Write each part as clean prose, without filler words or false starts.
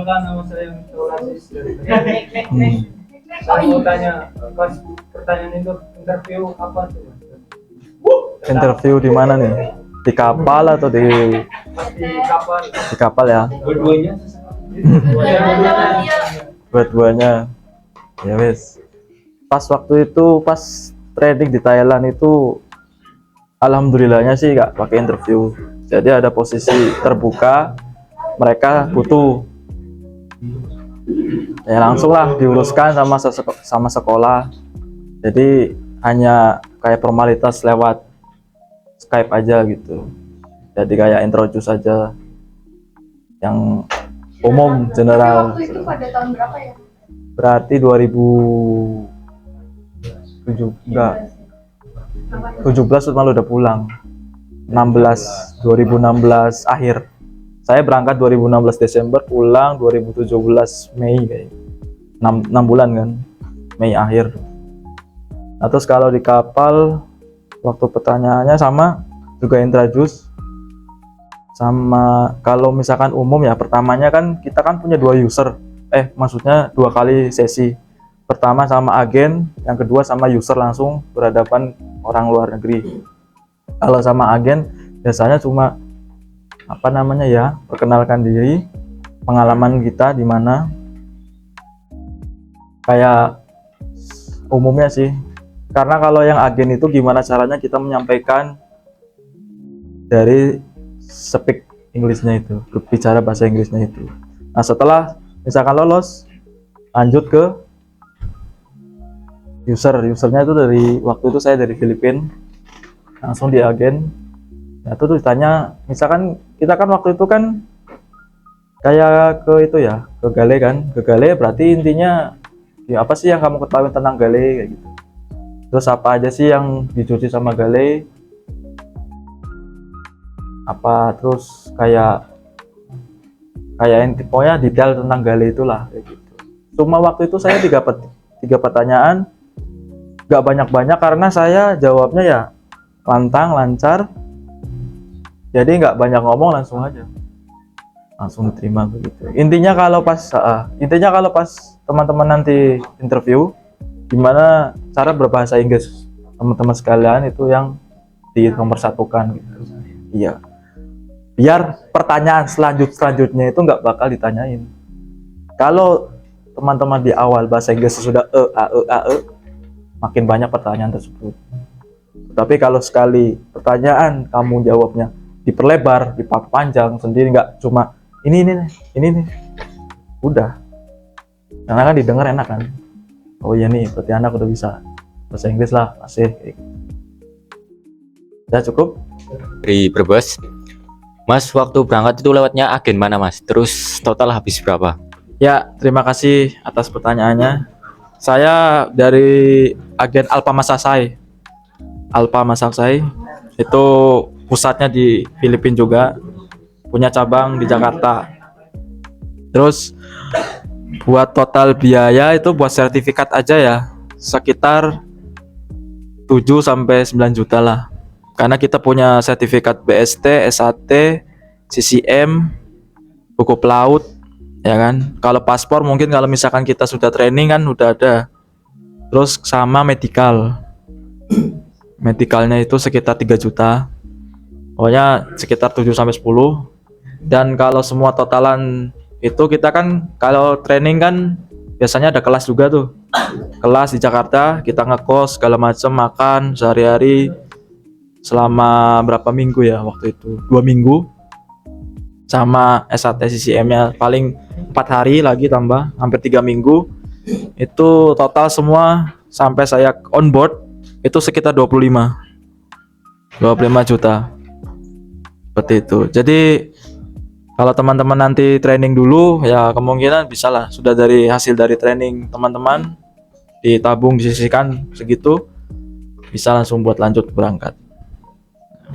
perkenalkan nama saya Taurasis dari saya mau tanya pas pertanyaan itu interview apa tuh Mas? Interview di mana nih? Di kapal atau di Di kapal. di kapal ya? Dua-duanya. Dua-duanya. Ya wes. Pas waktu itu pas training di Thailand itu alhamdulillahnya sih nggak pakai interview. Jadi ada posisi terbuka, mereka butuh. Ya langsung lah diuruskan sama sekolah. Jadi hanya kayak formalitas lewat Skype aja gitu. Jadi kayak introduce aja yang umum general. Waktu itu pada tahun berapa ya? Berarti 2007 enggak 17 malah udah pulang. 2016 akhir. Saya berangkat 2016 Desember, pulang 2017 Mei kayak. 6 bulan kan. Mei akhir. Nah, terus kalau di kapal waktu pertanyaannya sama juga introduce sama kalau misalkan umum ya pertamanya kan kita kan punya 2 user maksudnya 2 kali sesi, pertama sama agen, yang kedua sama user langsung berhadapan orang luar negeri. Kalau sama agen biasanya cuma perkenalkan diri, pengalaman kita di mana, kayak umumnya sih. Karena kalau yang agen itu gimana caranya kita menyampaikan dari speak Inggrisnya itu, bicara bahasa Inggrisnya itu. Nah setelah misalkan lolos, lanjut ke usernya itu dari waktu itu saya dari Filipina, langsung di agen. Nah itu ditanya, misalkan kita kan waktu itu kan kayak ke itu ya, ke Gale kan, ke Gale berarti intinya ya apa sih yang kamu ketahui tentang Gale kayak gitu. Terus apa aja sih yang dicuci sama Gale? Apa terus kayak pokoknya detail tentang Gale itulah kayak gitu. Cuma waktu itu saya tiga pertanyaan, nggak banyak-banyak karena saya jawabnya ya lantang, lancar. Jadi nggak banyak ngomong, langsung diterima begitu. Intinya kalau pas teman-teman nanti interview, gimana cara berbahasa Inggris teman-teman sekalian itu yang di nomor satukan gitu. Iya. Biar pertanyaan selanjutnya itu nggak bakal ditanyain. Kalau teman-teman di awal bahasa Inggris sudah makin banyak pertanyaan tersebut. Tapi kalau sekali pertanyaan kamu jawabnya diperlebar, dipanjang sendiri, nggak cuma ini nih, udah. Karena kan didengar enak kan. Oh iya nih, berarti anak udah bisa bahasa Inggris lah, masih. Ya cukup. Dari Brebes, Mas waktu berangkat itu lewatnya agen mana Mas? Terus total habis berapa? Ya, terima kasih atas pertanyaannya. Saya dari agen Alpha Masaksai itu pusatnya di Filipina juga, punya cabang di Jakarta. Terus buat total biaya itu buat sertifikat aja ya sekitar 7-9 juta lah. Karena kita punya sertifikat BST, SAT, CCM, buku pelaut, ya kan. Kalau paspor mungkin kalau misalkan kita sudah training kan udah ada. Terus sama medicalnya itu sekitar 3 juta. Pokoknya sekitar 7-10. Dan kalau semua totalan itu kita kan kalau training kan biasanya ada kelas juga tuh. Kelas di Jakarta, kita ngekos segala macam, makan sehari-hari selama berapa minggu ya waktu itu, 2 minggu, sama SAT CCM-nya paling 4 hari lagi tambah hampir 3 minggu. Itu total semua sampai saya on board itu sekitar 25 juta seperti itu. Jadi kalau teman-teman nanti training dulu ya kemungkinan bisa lah, sudah dari hasil dari training teman-teman ditabung, disisihkan segitu, bisa langsung buat lanjut berangkat.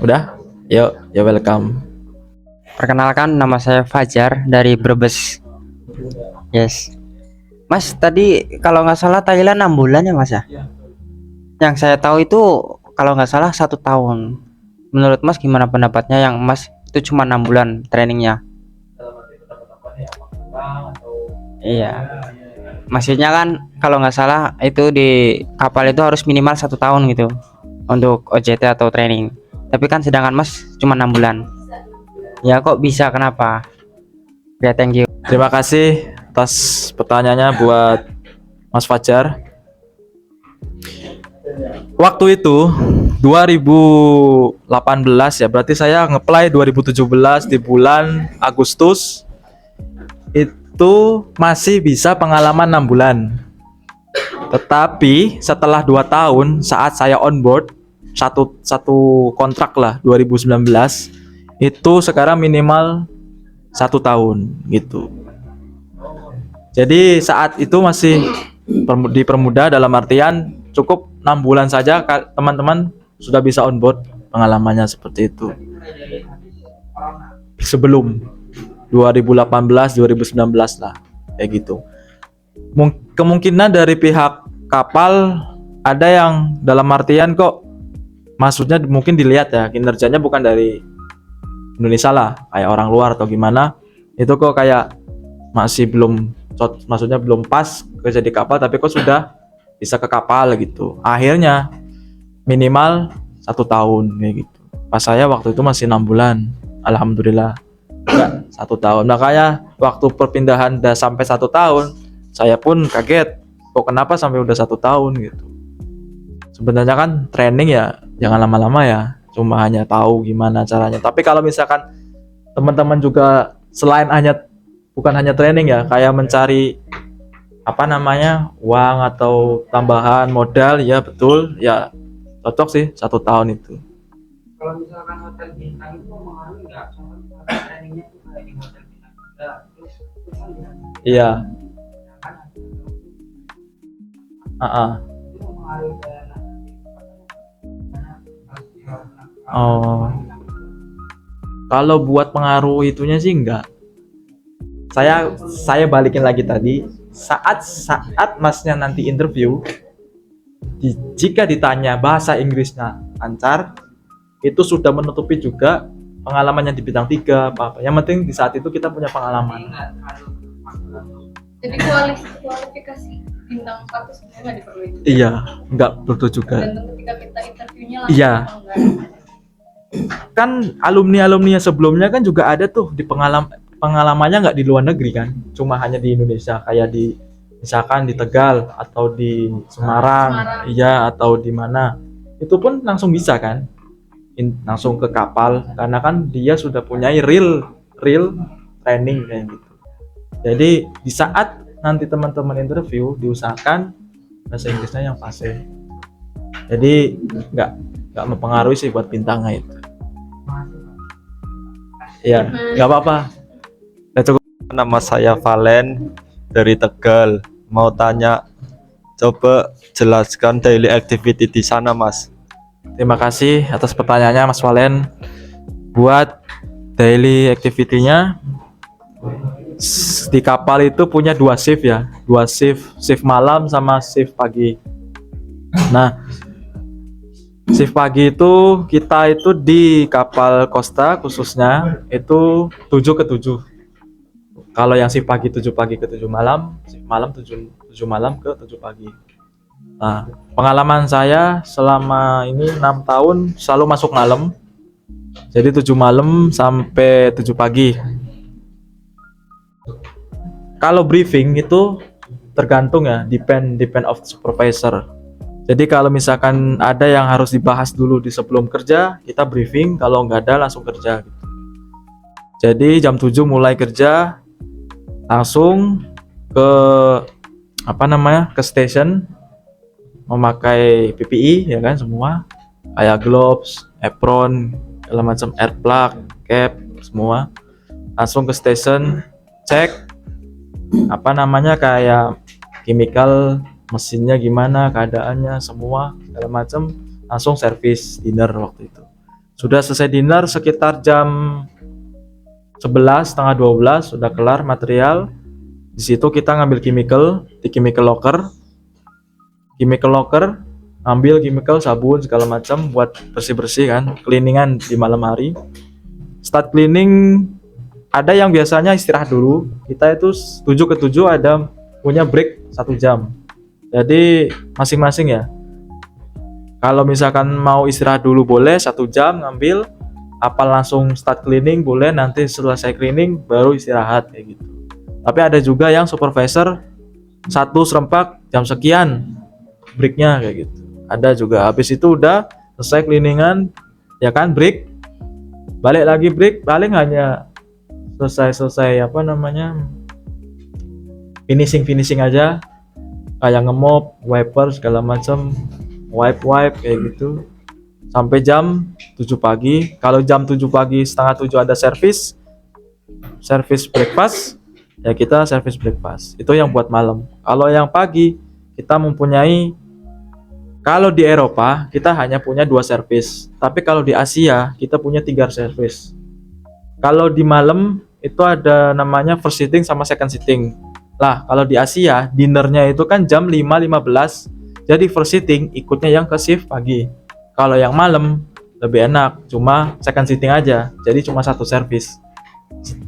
Udah? Yuk, ya welcome. Perkenalkan, nama saya Fajar dari Brebes. Yes. Mas, tadi kalau nggak salah Thailand 6 bulan ya Mas ya? Yang saya tahu itu kalau nggak salah 1 tahun. Menurut Mas gimana pendapatnya yang Mas itu cuma 6 bulan trainingnya? terbang atau Iya. Maksudnya kan kalau nggak salah itu di kapal itu harus minimal 1 tahun gitu untuk OJT atau training. Tapi kan sedangkan Mas cuma 6 bulan. Ya kok bisa, kenapa? Ya thank you. Terima kasih atas pertanyaannya buat Mas Fajar. Waktu itu 2018 ya, berarti saya ngeplay 2017 di bulan Agustus. Itu masih bisa pengalaman 6 bulan. Tetapi setelah 2 tahun saat saya on board satu kontrak lah 2019, itu sekarang minimal 1 tahun gitu. Jadi saat itu masih dipermudah, dalam artian cukup 6 bulan saja teman-teman sudah bisa on board, pengalamannya seperti itu. Sebelum 2018 2019 lah kayak gitu. Kemungkinan dari pihak kapal ada yang dalam artian kok, maksudnya mungkin dilihat ya kinerjanya bukan dari Indonesia lah, kayak orang luar atau gimana, itu kok kayak masih belum, maksudnya belum pas kerja di kapal tapi kok sudah bisa ke kapal gitu. Akhirnya minimal 1 tahun kayak gitu. Pas saya waktu itu masih 6 bulan, alhamdulillah enggak 1 tahun. Makanya waktu perpindahan udah sampai 1 tahun, saya pun kaget kok kenapa sampai udah 1 tahun gitu. Sebenarnya kan training ya jangan lama-lama ya, cuma hanya tahu gimana caranya. Tapi kalau misalkan teman-teman juga selain bukan hanya training ya, kayak mencari uang atau tambahan modal, ya betul ya, cocok sih 1 tahun itu. kalau misalkan hotel bintang itu mengaruhi nggak? Soalnya trainingnya itu kayak di hotel bintang juga, terus kan Iya. kan Heeh. itu mengaruhi kayak Oh. Kalau buat pengaruh itunya sih enggak. Saya balikin lagi tadi, saat Masnya nanti interview, jika ditanya bahasa Inggrisnya lancar, itu sudah menutupi juga pengalamannya di bintang 3 apa. Yang penting di saat itu kita punya pengalaman. Jadi kualifikasi bintang 4 itu sebenarnya nggak diperluin. Iya, enggak perlu juga. Dan ketika kita interviewnya langsung Iya. apa enggak? Kan alumni sebelumnya kan juga ada tuh di pengalamannya nggak di luar negeri kan, cuma hanya di Indonesia, kayak di misalkan di Tegal atau di Semarang. Iya, atau di mana, itu pun langsung bisa kan, langsung ke kapal karena kan dia sudah punya real training kayak gitu. Jadi di saat nanti teman-teman interview diusahakan bahasa Inggrisnya yang fasih. Jadi nggak mempengaruhi sih buat bintangnya itu. Iya, nggak apa-apa. Udah cukup. Nama saya Valen dari Tegal. Mau tanya, coba jelaskan daily activity di sana, Mas. Terima kasih atas pertanyaannya Mas Valen. Buat daily activity-nya di kapal itu punya 2 shift ya, 2 shift malam sama shift pagi. Nah, shift pagi itu kita itu di kapal Costa khususnya itu 7 ke 7. Kalau yang shift pagi 7 pagi ke 7 malam, shift malam 7 malam ke 7 pagi. Nah, pengalaman saya selama ini 6 tahun selalu masuk malam. Jadi 7 malam sampai 7 pagi. Kalau briefing itu tergantung ya, depend of supervisor. Jadi kalau misalkan ada yang harus dibahas dulu di sebelum kerja, kita briefing, kalau nggak ada langsung kerja gitu. Jadi jam 7 mulai kerja, langsung ke ke station, memakai PPE ya kan semua, kayak gloves, apron, segala macam, air plug, cap, semua. Langsung ke station, cek kayak chemical, mesinnya gimana, keadaannya, semua segala macam, langsung servis dinner waktu itu. Sudah selesai dinner sekitar jam 11, setengah 12 sudah kelar material. Di situ kita ngambil chemical di chemical locker, ambil chemical, sabun segala macam buat bersih-bersih kan, cleaningan di malam hari. Start cleaning ada yang biasanya istirahat dulu. Kita itu 7 ke 7 ada punya break 1 jam. Jadi masing-masing ya. Kalau misalkan mau istirahat dulu boleh 1 jam ngambil, apa langsung start cleaning boleh, nanti selesai cleaning baru istirahat kayak gitu. Tapi ada juga yang supervisor satu serempak jam sekian breaknya kayak gitu. Ada juga habis itu udah selesai cleaningan ya kan, break, balik lagi break, paling hanya selesai apa namanya, finishing aja, kayak ngemop, wiper segala macam, wipe kayak gitu sampai jam 7 pagi. Kalau jam 7 pagi setengah 7 ada service breakfast ya, kita service breakfast itu yang buat malam. Kalau yang pagi kita mempunyai, kalau di Eropa kita hanya punya 2 service, tapi kalau di Asia kita punya 3 service. Kalau di malam itu ada namanya first sitting sama second sitting lah. Kalau di Asia dinernya itu kan jam 5.15, jadi first sitting ikutnya yang ke shift pagi. Kalau yang malam lebih enak, cuma second sitting aja, jadi cuma 1 service.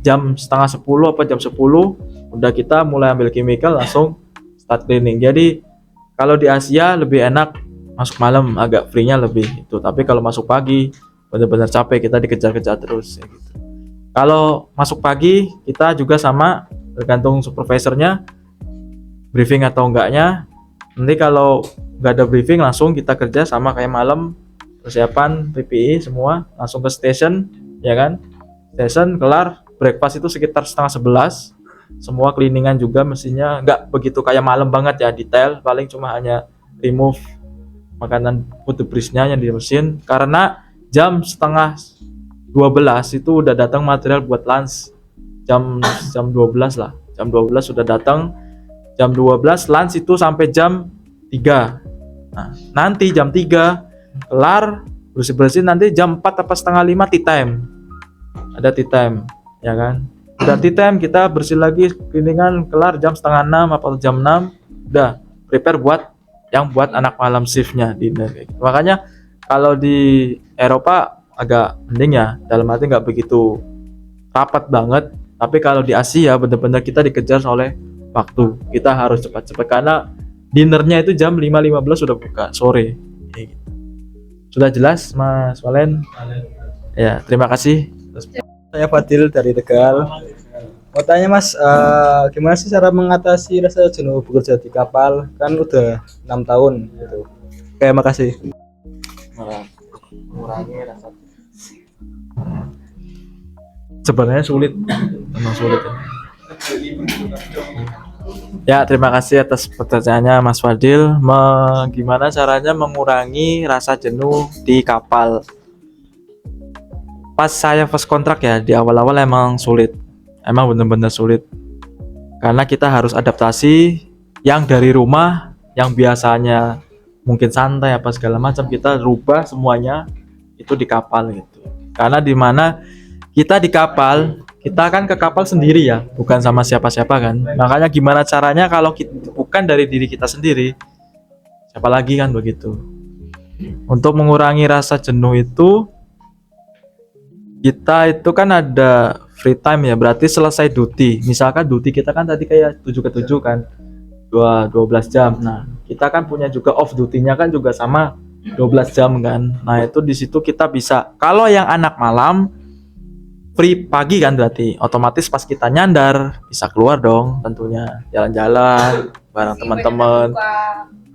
Jam setengah 10 apa jam 10 udah kita mulai ambil chemical, langsung start cleaning. Jadi kalau di Asia lebih enak masuk malam, agak free-nya lebih itu. Tapi kalau masuk pagi benar-benar capek, kita dikejar-kejar terus ya gitu. Kalau masuk pagi kita juga sama, tergantung supervisornya briefing atau enggaknya. Nanti kalau nggak ada briefing langsung kita kerja sama kayak malam, persiapan PPE semua langsung ke station ya kan. Station kelar, breakfast itu sekitar setengah 11. Semua cleaningan juga mestinya nggak begitu kayak malam banget ya, detail, paling cuma hanya remove makanan food debris-nya yang di mesin, karena jam setengah 12 itu udah datang material buat lunch. Jam 12 lah, jam 12 sudah datang, jam 12 lunch itu sampai jam 3. Nah, nanti jam 3 kelar bersih-bersih, nanti jam 4 apa setengah 5 tea time. Ada tea time ya kan, udah tea time kita bersih lagi, cleaningan kelar jam setengah 6 atau jam 6, udah prepare buat anak malam shiftnya dinner kayak gitu. Makanya kalau di Eropa agak mending ya, dalam arti nggak begitu rapat banget. Tapi kalau di Asia benar-benar kita dikejar oleh waktu, kita harus cepat-cepat karena dinernya itu jam 5.15 sudah buka sore kayak gitu. Sudah jelas Mas Valen? Ya, terima kasih. Saya Fadil dari Tegal. Mau tanya Mas, gimana sih cara mengatasi rasa jenuh bekerja di kapal? Kan udah 6 tahun gitu. Oke, makasih. Mengurangi rasa, sebenarnya sulit, memang sulit ya. Terima kasih atas pertanyaannya Mas Fadil. Gimana caranya mengurangi rasa jenuh di kapal? Pas saya first kontrak ya, di awal-awal emang sulit, emang bener-bener sulit, karena kita harus adaptasi yang dari rumah, yang biasanya mungkin santai apa segala macam, kita rubah semuanya itu di kapal gitu. Karena dimana kita di kapal, kita kan ke kapal sendiri ya, bukan sama siapa-siapa kan. Makanya gimana caranya kalau kita, bukan dari diri kita sendiri, siapa lagi kan begitu. Untuk mengurangi rasa jenuh itu, kita itu kan ada free time ya, berarti selesai duty. Misalkan duty kita kan tadi kayak 7 ke 7 kan, 12 jam. Nah, kita kan punya juga off duty-nya kan juga sama 12 jam kan. Nah, itu di situ kita bisa, kalau yang anak malam free pagi kan, berarti otomatis pas kita nyandar bisa keluar dong tentunya, jalan-jalan bareng teman-teman.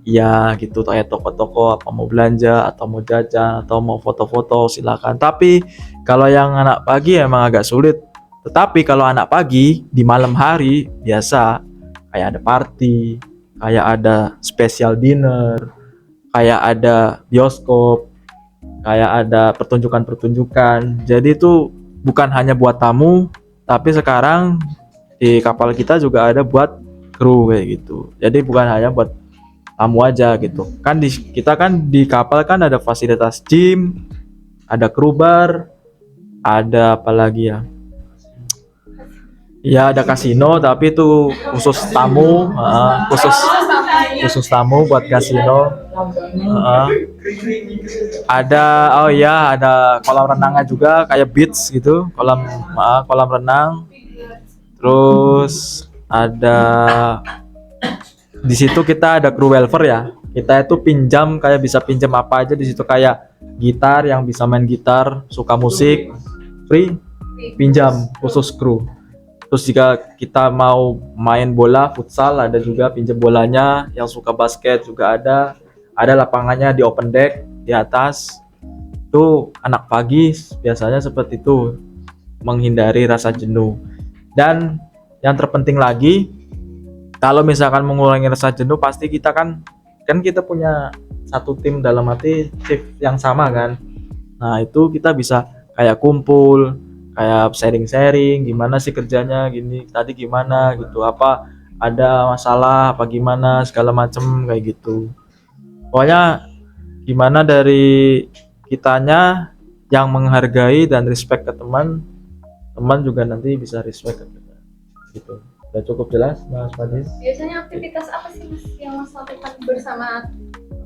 Iya gitu, kayak toko-toko apa mau belanja atau mau jajan atau mau foto-foto silakan. Tapi kalau yang anak pagi emang agak sulit. Tetapi kalau anak pagi di malam hari biasa kayak ada party, kayak ada special dinner, kayak ada bioskop, kayak ada pertunjukan-pertunjukan. Jadi itu bukan hanya buat tamu, tapi sekarang di kapal kita juga ada buat kru kayak gitu. Jadi bukan hanya buat tamu aja gitu. Kan kita kan di kapal kan ada fasilitas gym, ada kru bar, ada apa lagi ya? Ya ada kasino, tapi itu khusus tamu, khusus khusus tamu buat kasino. Ada, oh iya, ada kolam renangnya juga kayak beach gitu, kolam renang. Terus ada di situ kita ada crew welfare ya. Kita itu pinjam, kayak bisa pinjam apa aja di situ, kayak gitar, yang bisa main gitar, suka musik, free pinjam khusus kru. Terus jika kita mau main bola futsal, ada juga pinjam bolanya. Yang suka basket juga ada lapangannya di open deck di atas. Itu anak pagi biasanya seperti itu, menghindari rasa jenuh. Dan yang terpenting lagi, kalau misalkan mengurangi rasa jenuh, pasti kita kan kita punya satu tim, dalam arti shift yang sama kan. Nah itu kita bisa kayak kumpul, kayak sharing gimana sih kerjanya gini, tadi gimana gitu, apa ada masalah apa gimana segala macem kayak gitu. Pokoknya gimana dari kitanya yang menghargai dan respect ke teman juga nanti bisa respect ke kita gitu. Udah cukup jelas Mas Fadis? Biasanya aktivitas apa sih Mas yang Mas lakukan bersama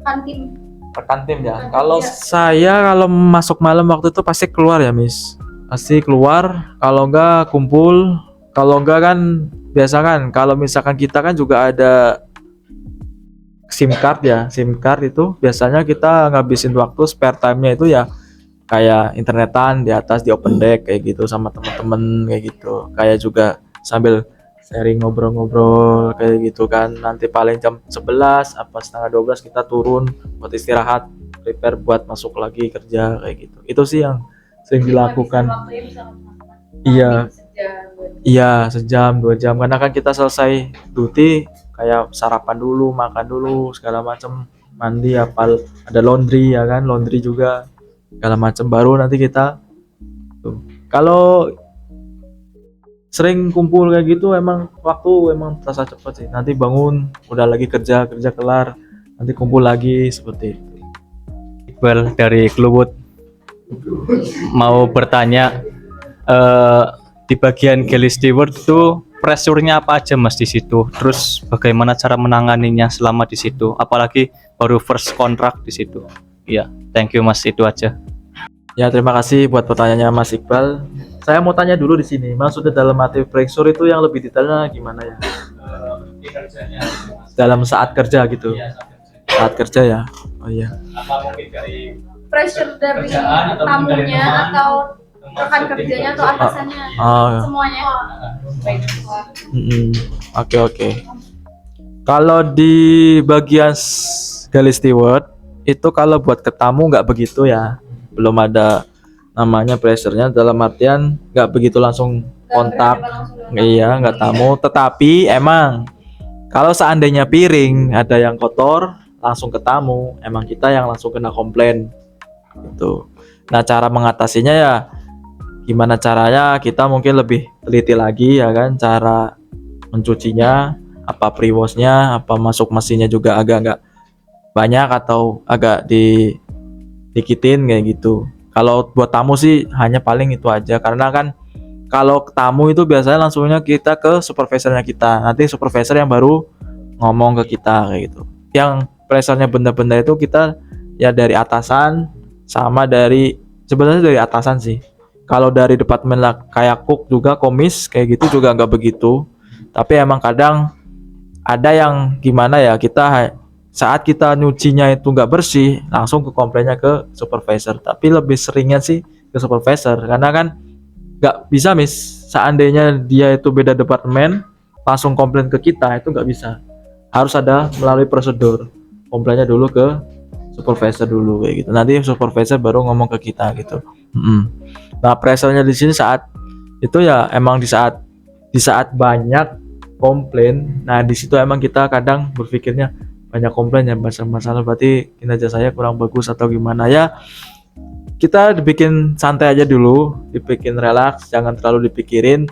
kantin? Rekan tim ya. Rekan tim, Kalau ya. saya kalau masuk malam waktu itu pasti keluar ya, Miss. Pasti keluar, kalau enggak kumpul, kalau enggak kan biasa kan kalau misalkan kita kan juga ada SIM card ya. SIM card itu biasanya kita ngabisin waktu spare time-nya itu ya kayak internetan di atas di open deck kayak gitu sama teman-teman kayak gitu. Kayak juga sambil sharing ngobrol-ngobrol kayak gitu kan. Nanti paling jam 11 apa setengah 12 kita turun buat istirahat, prepare buat masuk lagi kerja kayak gitu. Itu sih yang sering dilakukan. Waktunya bisa makan. Iya. Sejam. Iya, sejam 2 jam karena kan kita selesai duty kayak sarapan dulu, makan dulu segala macam, mandi, apal ada laundry ya kan, laundry juga segala macam, baru nanti kita tuh. Kalau sering kumpul kayak gitu emang waktu emang terasa cepat sih. Nanti bangun udah lagi kerja kelar, nanti kumpul lagi seperti itu. Iqbal dari Kluwut mau bertanya, di bagian galley steward itu pressure-nya apa aja Mas di situ? Terus bagaimana cara menanganinya selama di situ? Apalagi baru first kontrak di situ. Iya, thank you Mas, itu aja. Ya, terima kasih buat pertanyaannya Mas Iqbal. Saya mau tanya dulu di sini, maksudnya dalam arti pressure itu yang lebih detailnya gimana ya? Dalam saat kerja gitu. Saat kerja ya. Oh iya. Pressure dari tamunya atau rekan kerjanya atau atasannya? Oh. Semuanya. Baik. Oke. Kalau di bagian galley steward itu kalau buat ke tamu nggak begitu ya, belum ada namanya pressure-nya, dalam artian nggak begitu langsung kontak. Iya, nggak tamu. Tetapi emang kalau seandainya piring ada yang kotor langsung ke tamu, emang kita yang langsung kena komplain gitu. Nah, cara mengatasinya ya gimana caranya, kita mungkin lebih teliti lagi ya kan, cara mencucinya, apa pre-wash-nya, apa masuk mesinnya juga agak nggak banyak atau agak dikitin kayak gitu. Kalau buat tamu sih hanya paling itu aja, karena kan kalau tamu itu biasanya langsungnya kita ke supervisornya kita, nanti supervisor yang baru ngomong ke kita kayak gitu. Yang pressure-nya benda-benda itu kita ya dari atasan sama sebenarnya dari atasan sih. Kalau dari departemen lah kayak cook juga, komis kayak gitu juga nggak begitu. Tapi emang kadang ada yang gimana ya, kita saat kita nyucinya itu nggak bersih langsung ke komplainnya ke supervisor. Tapi lebih seringnya sih ke supervisor, karena kan nggak bisa seandainya dia itu beda departemen langsung komplain ke kita, itu nggak bisa. Harus ada melalui prosedur, komplainnya dulu ke supervisor dulu kayak gitu. Nanti supervisor baru ngomong ke kita gitu. Nah, pressure-nya di sini saat itu ya emang di saat banyak komplain. Nah, di situ emang kita kadang berpikirnya banyak komplain ya, masalah berarti kinerja saya kurang bagus atau gimana ya. Kita dibikin santai aja dulu, dibikin relax, jangan terlalu dipikirin.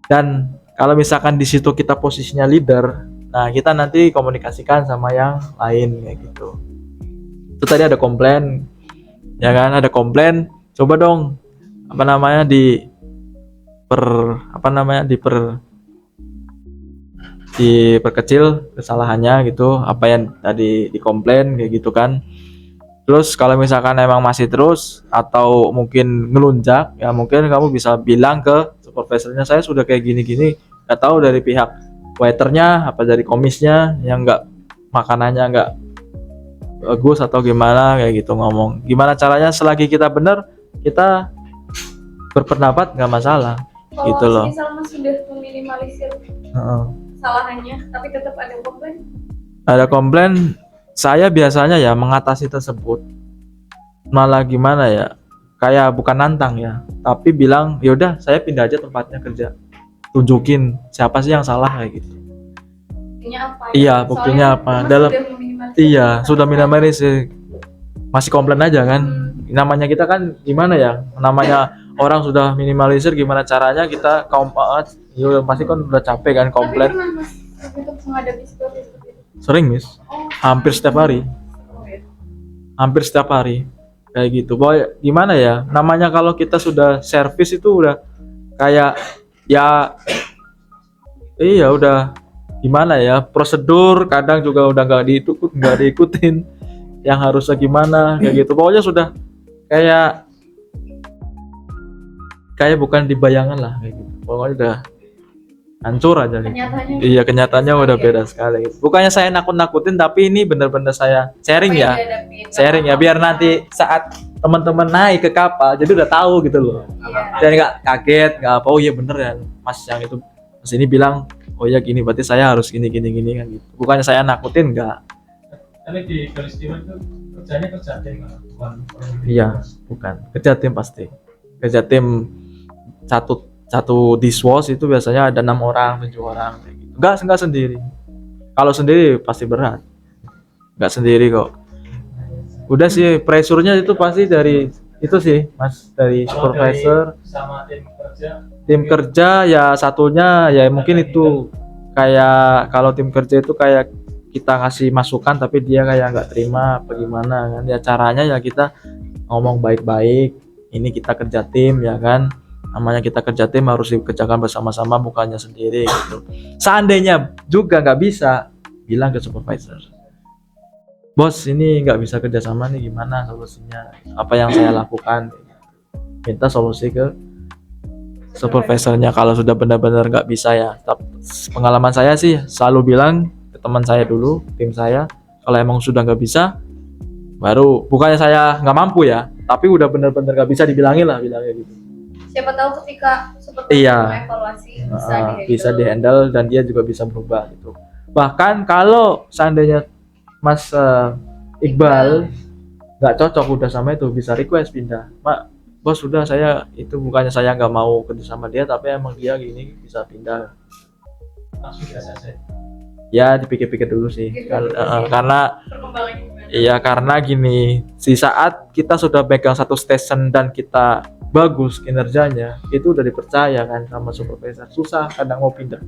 Dan kalau misalkan di situ kita posisinya leader, nah kita nanti komunikasikan sama yang lain kayak gitu. Itu tadi ada komplain, ya kan, ada komplain, coba dong diperkecil kesalahannya gitu, apa yang tadi dikomplain kayak gitu kan. Terus kalau misalkan emang masih terus atau mungkin ngelunjak, ya mungkin kamu bisa bilang ke supervisornya, saya sudah kayak gini-gini, nggak tahu dari pihak waiternya apa dari komisnya yang nggak makanannya nggak bagus atau gimana kayak gitu ngomong. Gimana caranya selagi kita benar, kita berpendapat nggak masalah. Kalau Gitu loh. misal Mas sudah meminimalisir Heeh. kesalahannya, tapi tetap ada komplain, Ada komplain, saya biasanya ya mengatasi tersebut malah gimana ya, kayak bukan nantang ya, tapi bilang yaudah saya pindah aja tempatnya kerja, tunjukin siapa sih yang salah kayak gitu. buktinya apa? Iya, Soalnya buktinya apa? Mas Dalam- sudah meminimalisir Iya, kesalahan. sudah minimalisir, masih komplain aja kan. Namanya kita kan gimana ya, namanya orang sudah minimalisir, gimana caranya kita kaum ya pasti kan udah capek kan Tapi komplain. pernah Mas untuk menghadapi seperti itu? Sering Miss, Oh, hampir setiap hari. oh ya. Hampir setiap hari kayak gitu. Boy, gimana ya, namanya kalau kita sudah servis itu udah kayak ya iya udah gimana ya, prosedur kadang juga udah nggak diikutin yang harusnya gimana kayak gitu. Pokoknya sudah kayak bukan di bayangan lah kayak gitu. Pokoknya udah hancur aja gitu. Kenyataannya Iya, kenyataannya udah Iya. beda sekali gitu. Bukannya saya nakut-nakutin, tapi ini bener-bener saya sharing apa yang ya, dihadapin? sharing ya, biar nanti saat teman-teman naik ke kapal jadi udah tahu gitu loh. Iya. Dan nggak kaget, nggak apa, oh iya bener ya mas yang itu, mas ini bilang oh iya gini, berarti saya harus gini kan gitu. Bukannya saya nakutin, nggak. Tapi di garis timur itu kerjanya kerja tim kan? Bukan Iya, bukan kerja tim, pasti kerja tim. Satu dishwash itu biasanya ada 6 orang 7 orang kayak gitu. Nggak sendiri. Kalau sendiri pasti berat, nggak sendiri kok. Udah sih, pressure-nya itu pasti dari itu sih mas, dari Kalau supervisor. dari sama Tim kerja ya satunya ya mungkin itu kayak, kalau tim kerja itu kayak kita ngasih masukan tapi dia kayak nggak terima apa gimana kan, ya caranya ya kita ngomong baik-baik, ini kita kerja tim ya kan, namanya kita kerja tim harus dikerjakan bersama-sama, bukannya sendiri gitu. Seandainya juga nggak bisa, bilang ke supervisor, bos ini nggak bisa kerjasama nih, gimana solusinya, apa yang saya lakukan, minta solusi ke supervisornya. Kalau sudah benar-benar nggak bisa ya, pengalaman saya sih selalu bilang ke teman saya dulu, tim saya, kalau emang sudah nggak bisa, baru, bukannya saya nggak mampu ya, tapi udah benar-benar nggak bisa dibilangin lah, bilangnya gitu. Siapa tahu ketika seperti Iya. evaluasi Bisa dihandle dan dia juga bisa berubah gitu. Bahkan kalau seandainya Mas Iqbal nggak cocok udah sama itu, bisa request pindah, Pak bos sudah, saya itu bukannya saya nggak mau kerja sama dia, tapi emang dia gini, bisa pindah. langsung biasa saja. Ya dipikir-pikir dulu sih. Karena perkembangannya gimana? iya, karena gini, di saat kita sudah pegang satu station dan kita bagus kinerjanya, itu udah dipercaya kan sama supervisor, susah kadang mau pindah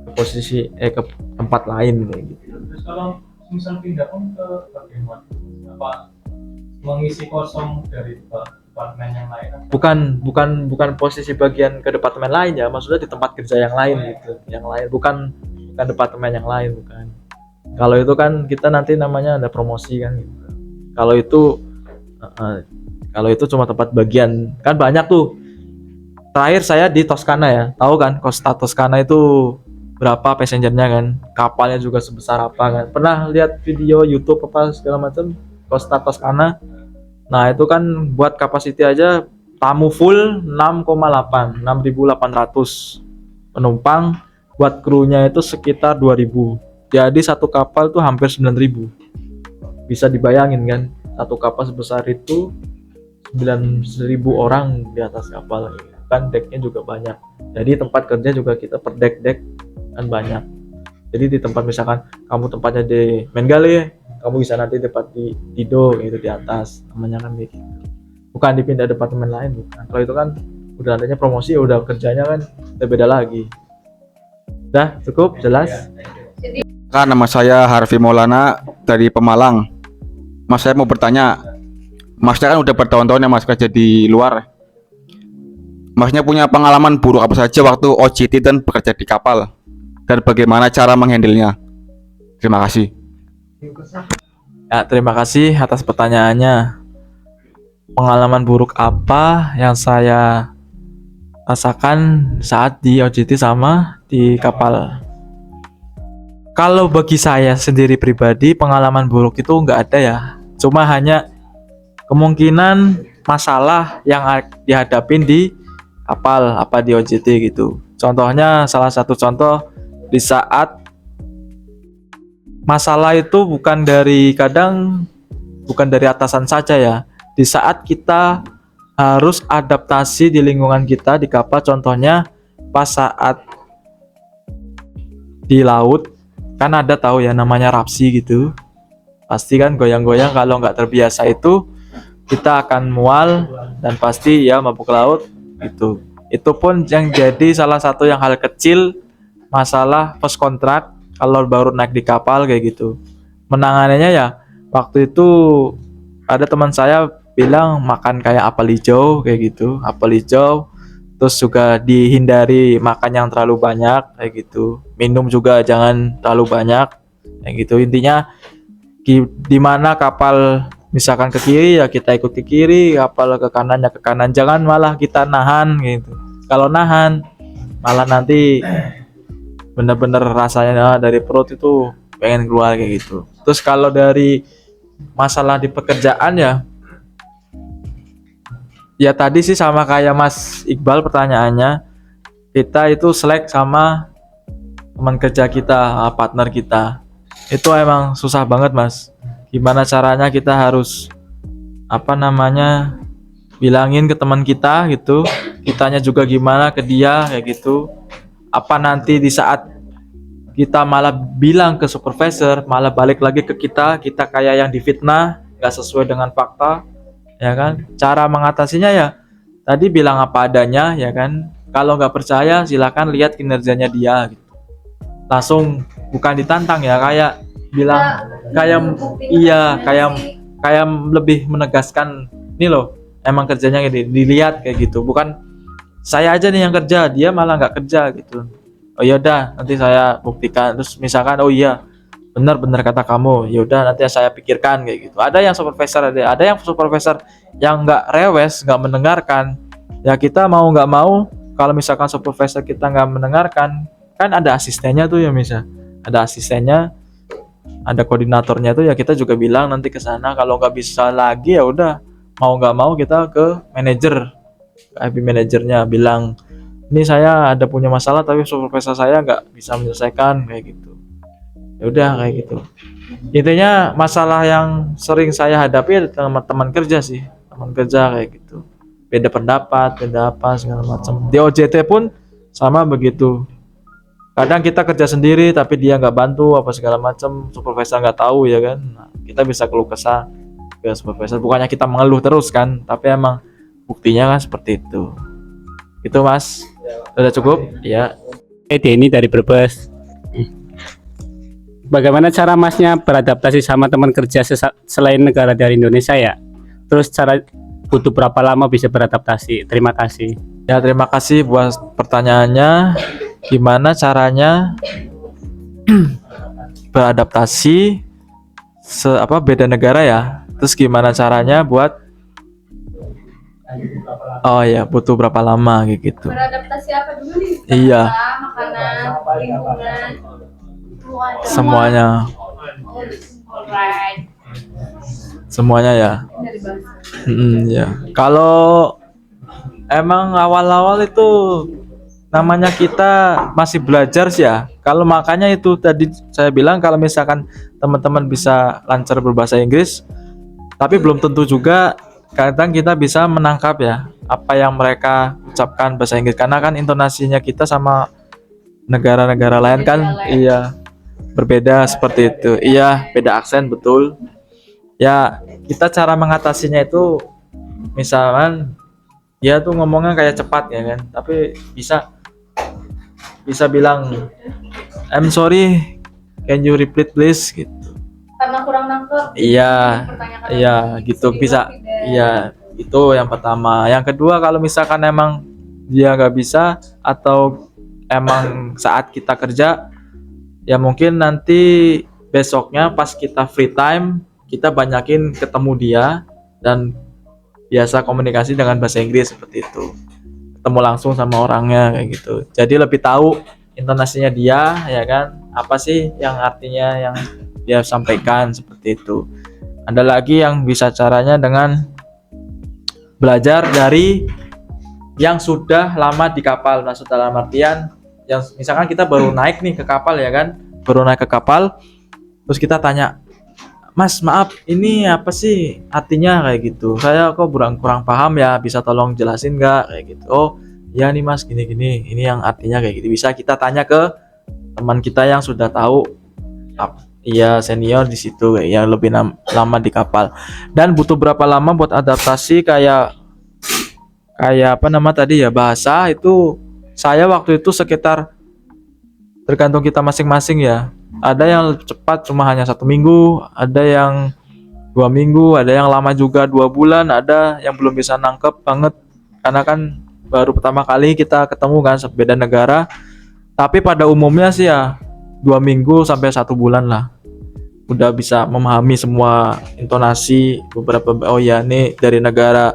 ke posisi ke tempat lain kayak gitu. Terus kalau misal pindah pun ke bagaimana? Apa mengisi kosong dari departemen yang lain? Bukan posisi bagian ke departemen lain ya, maksudnya di tempat kerja yang lain gitu, yang lain, bukan departemen yang lain, bukan. Kalau itu kan kita nanti namanya ada promosi kan gitu. Kalau itu cuma tempat bagian, kan banyak tuh. Terakhir saya di Toscana ya, tahu kan Costa Toscana itu berapa passengernya kan, kapalnya juga sebesar apa kan. Pernah lihat video YouTube apa segala macam Costa Toscana. Nah itu kan buat capacity aja tamu full 6,8 6.800 penumpang, buat krunya itu sekitar 2.000. Jadi satu kapal tuh hampir 9.000. Bisa dibayangin kan, satu kapal sebesar itu 9.000 orang di atas kapal kan, decknya juga banyak. Jadi tempat kerja juga kita per deck kan banyak. Jadi di tempat misalkan kamu tempatnya di Menggale, kamu bisa nanti tempat di Dido itu di atas, namanya kan gitu. Bukan dipindah departemen lain, bukan. Kalau itu kan udah nantinya promosi, udah kerjanya kan udah beda lagi. Dah cukup jelas. Kan nama saya Harvey Maulana dari Pemalang. Mas, saya mau bertanya, Masnya kan udah bertahun-tahun ya Mas kerja di luar. Masnya punya pengalaman buruk apa saja waktu OJT dan bekerja di kapal? dan bagaimana cara menghandle-nya? Terima kasih. Ya, terima kasih atas pertanyaannya. Pengalaman buruk apa yang saya rasakan saat di OJT sama di kapal? Kalau bagi saya sendiri pribadi, pengalaman buruk itu nggak ada ya. Cuma hanya kemungkinan masalah yang dihadapin di kapal apa di OJT gitu. Contohnya, salah satu contoh di saat masalah itu bukan dari atasan saja ya. Di saat kita harus adaptasi di lingkungan kita di kapal, contohnya pas saat di laut kan ada tahu ya namanya rapsi gitu, pasti kan goyang-goyang. Kalau nggak terbiasa itu kita akan mual dan pasti ya mabuk laut gitu. Itu pun yang jadi salah satu yang hal kecil, masalah post kontrak kalau baru naik di kapal kayak gitu. Menangannya ya waktu itu ada teman saya bilang makan kayak apel hijau kayak gitu, apel hijau. Terus juga dihindari makan yang terlalu banyak kayak gitu. Minum juga jangan terlalu banyak kayak gitu. Intinya di mana kapal misalkan ke kiri ya kita ikut ke kiri, kapal ke kanan ya ke kanan. Jangan malah kita nahan gitu. Kalau nahan malah nanti bener-bener rasanya dari perut itu pengen keluar kayak gitu. Terus kalau dari masalah di pekerjaan ya tadi sih sama kayak Mas Iqbal pertanyaannya, kita itu selek sama teman kerja kita, partner kita. Itu emang susah banget Mas. Gimana caranya kita harus bilangin ke teman kita gitu, kitanya juga gimana ke dia kayak gitu. Apa nanti di saat kita malah bilang ke supervisor, malah balik lagi ke kita kayak yang difitnah, nggak sesuai dengan fakta, ya kan? Cara mengatasinya ya tadi bilang apa adanya, ya kan? Kalau nggak percaya silakan lihat kinerjanya dia gitu. Langsung bukan ditantang ya, kayak bilang kayak lebih menegaskan nih loh, emang kerjanya gini, dilihat kayak gitu. Bukan saya aja nih yang kerja, dia malah nggak kerja gitu. Oh ya udah, nanti saya buktikan. Terus misalkan oh iya benar kata kamu, ya udah nanti saya pikirkan kayak gitu. Ada yang supervisor yang nggak rewes, nggak mendengarkan. Ya kita mau nggak mau, kalau misalkan supervisor kita nggak mendengarkan, kan ada asistennya tuh ya, ada asistennya, ada koordinatornya tuh ya, kita juga bilang nanti ke sana. Kalau nggak bisa lagi ya udah, mau nggak mau kita ke manajer, ke IP manajernya bilang, ini saya ada punya masalah tapi supervisor saya nggak bisa menyelesaikan kayak gitu. Ya udah kayak gitu. Intinya masalah yang sering saya hadapi teman-teman kerja sih, teman kerja kayak gitu. Beda pendapat, beda apa segala macam. Di OJT pun sama begitu. Kadang kita kerja sendiri tapi dia nggak bantu apa segala macam, supervisor nggak tahu ya kan. Nah, kita bisa keluh kesah ke supervisor. Bukannya kita mengeluh terus kan, tapi emang buktinya kan seperti itu. Itu Mas. Udah cukup? Ya. Denny dari Brebes. Bagaimana cara Masnya beradaptasi sama teman kerja selain negara dari Indonesia ya? Terus cara butuh berapa lama bisa beradaptasi? Terima kasih. Ya, terima kasih buat pertanyaannya. Gimana caranya beradaptasi beda negara ya? Terus gimana caranya buat butuh berapa lama kayak gitu. Beradaptasi apa dulu nih? Iya. Makanan, lingkungan, semuanya. Alright. Semuanya ya. Ya. Kalau emang awal-awal itu namanya kita masih belajar sih ya. Kalau makanya itu tadi saya bilang kalau misalkan teman-teman bisa lancar berbahasa Inggris, tapi belum tentu juga kadang kita bisa menangkap ya apa yang mereka ucapkan bahasa Inggris, karena kan intonasinya kita sama negara-negara lain kan iya berbeda seperti itu. Iya, beda aksen betul. Ya, kita cara mengatasinya itu misalkan dia tuh ngomongnya kayak cepat ya kan, tapi bisa bilang I'm sorry, can you repeat please gitu. Karena kurang nangkep. Iya gitu bisa. Iya, itu yang pertama. Yang kedua, kalau misalkan emang dia nggak bisa atau emang saat kita kerja Ya mungkin nanti besoknya pas kita free time, kita banyakin ketemu dia dan biasa komunikasi dengan bahasa Inggris seperti itu. Ketemu langsung sama orangnya kayak gitu. Jadi lebih tahu intonasinya dia, ya kan? Apa sih yang artinya yang dia sampaikan seperti itu. Ada lagi yang bisa caranya dengan belajar dari yang sudah lama di kapal. Maksud dalam artian yang misalkan kita baru naik nih ke kapal, ya kan? Baru naik ke kapal, terus kita tanya, Mas, maaf, ini apa sih artinya kayak gitu? Saya kok kurang paham ya, bisa tolong jelasin nggak kayak gitu? Oh, ya nih Mas, gini-gini, ini yang artinya kayak gitu. Bisa kita tanya ke teman kita yang sudah tahu, iya senior di situ, kayak yang lebih lama di kapal. Dan butuh berapa lama buat adaptasi kayak apa nama tadi ya, bahasa itu. Saya waktu itu sekitar, tergantung kita masing-masing ya. Ada yang cepat cuma hanya 1 minggu, ada yang 2 minggu, ada yang lama juga 2 bulan, ada yang belum bisa nangkep banget karena kan baru pertama kali kita ketemu kan, beda negara. Tapi pada umumnya sih ya 2 minggu sampai 1 bulan lah, udah bisa memahami semua intonasi beberapa. Oh ya, ini dari negara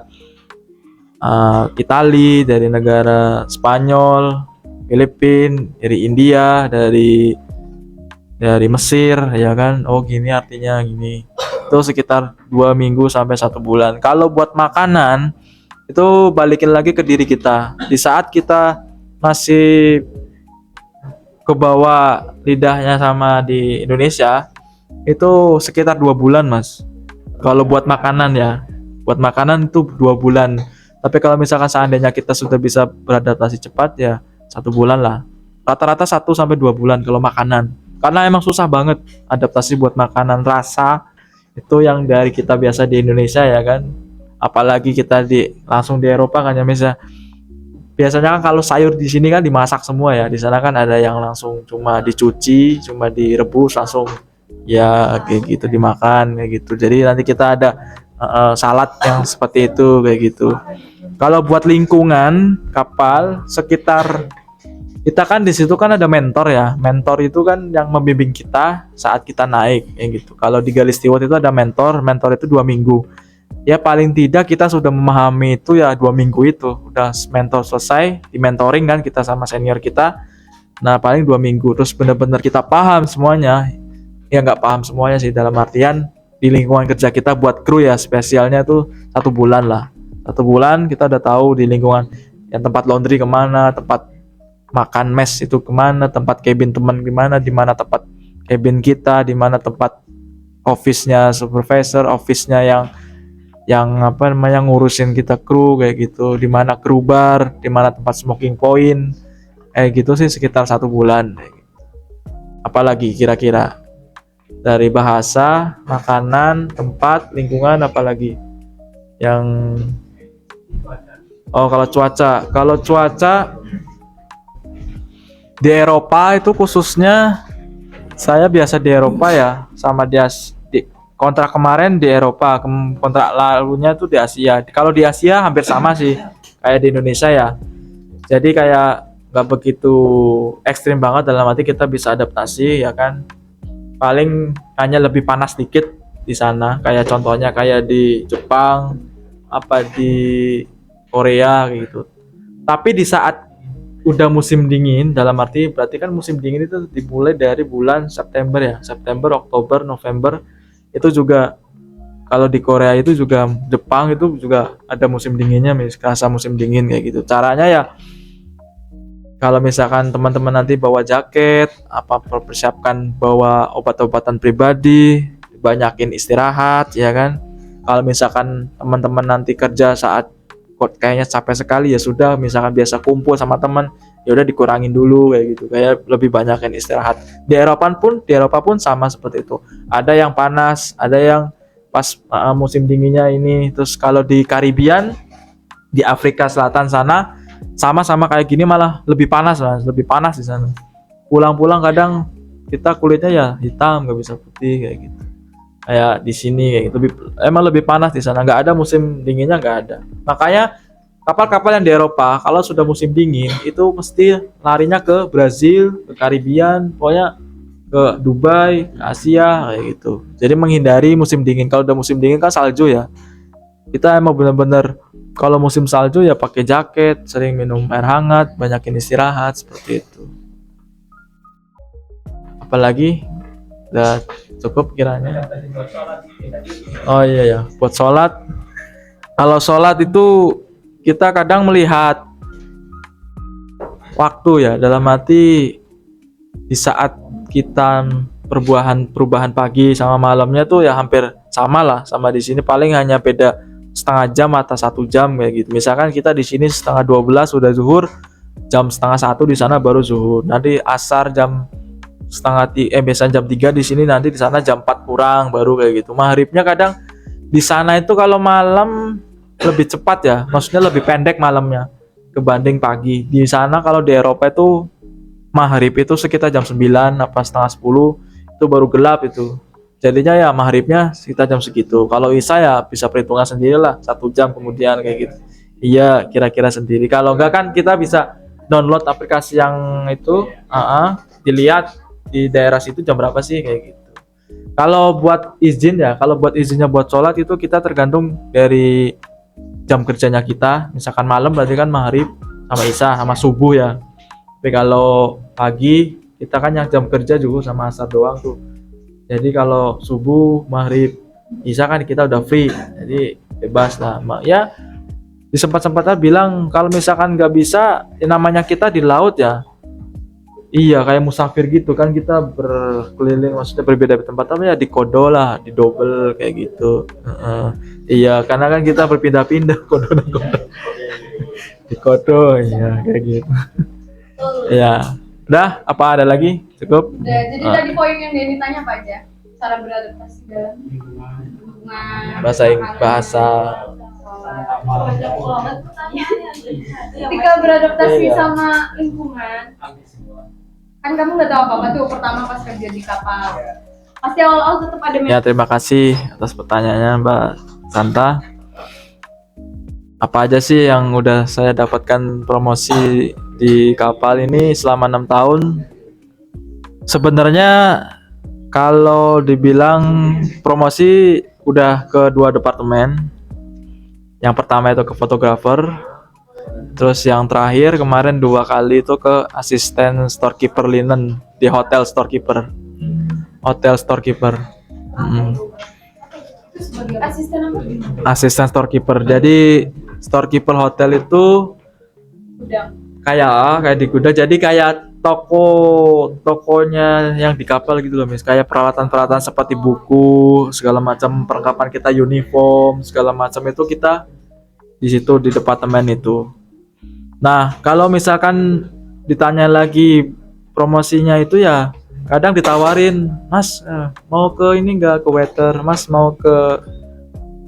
Itali, dari negara Spanyol, Filipina, dari India, dari Mesir, ya kan? Oh gini artinya gini. Itu sekitar 2 minggu sampai 1 bulan. Kalau buat makanan itu balikin lagi ke diri kita. Di saat kita masih ke bawah lidahnya sama di Indonesia, itu sekitar 2 bulan, Mas. Kalau buat makanan ya, buat makanan itu 2 bulan. Tapi kalau misalkan seandainya kita sudah bisa beradaptasi cepat ya 1 bulan lah. Rata-rata 1 sampai 2 bulan kalau makanan. Karena emang susah banget adaptasi buat makanan rasa itu yang dari kita biasa di Indonesia, ya kan. Apalagi kita langsung di Eropa kan ya, biasanya kan kalau sayur di sini kan dimasak semua ya. Di sana kan ada yang langsung cuma dicuci, cuma direbus langsung ya kayak gitu dimakan kayak gitu. Jadi nanti kita ada salad yang seperti itu kayak gitu. Kalau buat lingkungan kapal sekitar kita kan di situ kan ada mentor ya. Mentor itu kan yang membimbing kita saat kita naik kayak gitu. Kalau di Galley Steward itu ada mentor itu 2 minggu. Ya paling tidak kita sudah memahami itu ya 2 minggu itu. Udah mentor selesai, di mentoring kan kita sama senior kita. Nah paling 2 minggu terus benar-benar kita paham semuanya. Ya nggak paham semuanya sih, dalam artian di lingkungan kerja kita buat kru ya spesialnya tuh 1 bulan lah. 1 bulan kita udah tahu di lingkungan yang tempat laundry kemana, tempat makan mes itu kemana, tempat cabin teman gimana, di mana tempat cabin kita, di mana tempat office-nya supervisor, office-nya yang apa namanya ngurusin kita kru kayak gitu, di mana kru bar, di mana tempat smoking point kayak gitu sih sekitar 1 bulan. Apalagi kira-kira dari bahasa, makanan, tempat, lingkungan, apalagi yang kalau cuaca di Eropa itu khususnya saya biasa di Eropa ya, sama di kontrak kemarin di Eropa, kontrak lalunya itu di Asia. Kalau di Asia hampir sama sih kayak di Indonesia ya. Jadi kayak nggak begitu ekstrim banget, dalam arti kita bisa adaptasi ya kan. Paling hanya lebih panas dikit di sana, kayak contohnya kayak di Jepang, apa di Korea gitu. Tapi di saat udah musim dingin, dalam arti berarti kan musim dingin itu dimulai dari bulan September ya, September, Oktober, November. Itu juga kalau di Korea itu juga, Jepang itu juga ada musim dinginnya, rasa musim dingin kayak gitu. Caranya ya kalau misalkan teman-teman nanti bawa jaket, persiapkan bawa obat-obatan pribadi, banyakin istirahat ya kan. Kalau misalkan teman-teman nanti kerja saat kayaknya capek sekali, ya sudah, misalkan biasa kumpul sama teman, ya udah dikurangin dulu kayak gitu, kayak lebih banyakin istirahat. Di Eropa pun sama seperti itu. Ada yang panas, ada yang pas musim dinginnya ini. Terus kalau di Karibian, di Afrika Selatan sana sama-sama kayak gini, malah lebih panas di sana. Pulang-pulang kadang kita kulitnya ya hitam, nggak bisa putih kayak gitu. Kayak di sini kayak gitu, emang lebih panas di sana, nggak ada musim dinginnya, nggak ada. Makanya kapal-kapal yang di Eropa kalau sudah musim dingin itu mesti larinya ke Brazil, ke Karibian, pokoknya ke Dubai, ke Asia kayak gitu. Jadi menghindari musim dingin. Kalau udah musim dingin kan salju ya. Kita emang bener-bener kalau musim salju ya pakai jaket, sering minum air hangat, banyakin istirahat seperti itu. Apalagi udah cukup kiranya. Oh iya ya, buat sholat. Kalau sholat itu kita kadang melihat waktu ya, dalam arti di saat kita perubahan pagi sama malamnya tuh ya hampir sama lah sama di sini, paling hanya beda setengah jam atau 1 jam kayak gitu. Misalkan kita di sini setengah 12 udah zuhur, jam setengah 1 di sana baru zuhur. Nanti asar jam biasanya jam 3 di sini, nanti di sana jam 4 kurang baru kayak gitu. Maghribnya kadang di sana itu kalau malam lebih cepat ya, maksudnya lebih pendek malamnya kebanding pagi. Di sana kalau di Eropa itu maghrib itu sekitar jam 9 apa setengah 10 itu baru gelap itu. Jadinya ya maghribnya sekitar jam segitu. Kalau isya ya bisa perhitungan sendiri lah, 1 jam kemudian kayak gitu. Iya, kira-kira sendiri. Kalau enggak kan kita bisa download aplikasi yang itu, dilihat di daerah situ jam berapa sih kayak gitu. Kalau buat izin ya, kalau buat izinnya buat sholat itu kita tergantung dari jam kerjanya kita. Misalkan malam berarti kan maghrib sama isya sama subuh ya. Tapi kalau pagi kita kan yang jam kerja juga sama asar doang tuh. Jadi kalau subuh, maghrib, isya kan kita udah free. Jadi bebas lah. Ya di sempat-sempatnya bilang kalau misalkan nggak bisa, ya namanya kita di laut ya. Iya kayak musafir gitu kan, kita berkeliling maksudnya berbeda tempat, tapi ya di kodo lah, di double kayak gitu. Iya karena kan kita berpindah-pindah kodo dan kodo. Di kodo ya kayak gitu. Ya, udah apa ada lagi? Cukup. Udah, jadi tadi poin yang Denny tanya apa aja? Cara beradaptasi dalam lingkungan, bahasa ketika beradaptasi sama lingkungan, kan kamu nggak tahu apa-apa tuh pertama pas kerja di kapal. Pasti awal-awal tetap ada Ya terima kasih atas pertanyaannya Mbak Santa. Apa aja sih yang udah saya dapatkan promosi di kapal ini selama 6 tahun? Sebenarnya kalau dibilang promosi udah ke 2 departemen. Yang pertama itu ke fotografer. Terus yang terakhir kemarin 2 kali itu ke asisten storekeeper linen di hotel storekeeper. Hotel storekeeper. asisten apa? Asisten storekeeper. Jadi storekeeper hotel itu Gudang. kayak di gudang. Jadi kayak tokonya yang di kapal gitu loh, Miss. Kayak peralatan-peralatan seperti buku, segala macam perlengkapan kita, uniform, segala macam itu kita di situ di departemen itu. Nah, kalau misalkan ditanya lagi promosinya itu ya kadang ditawarin, Mas mau ke ini enggak, ke waiter, Mas mau ke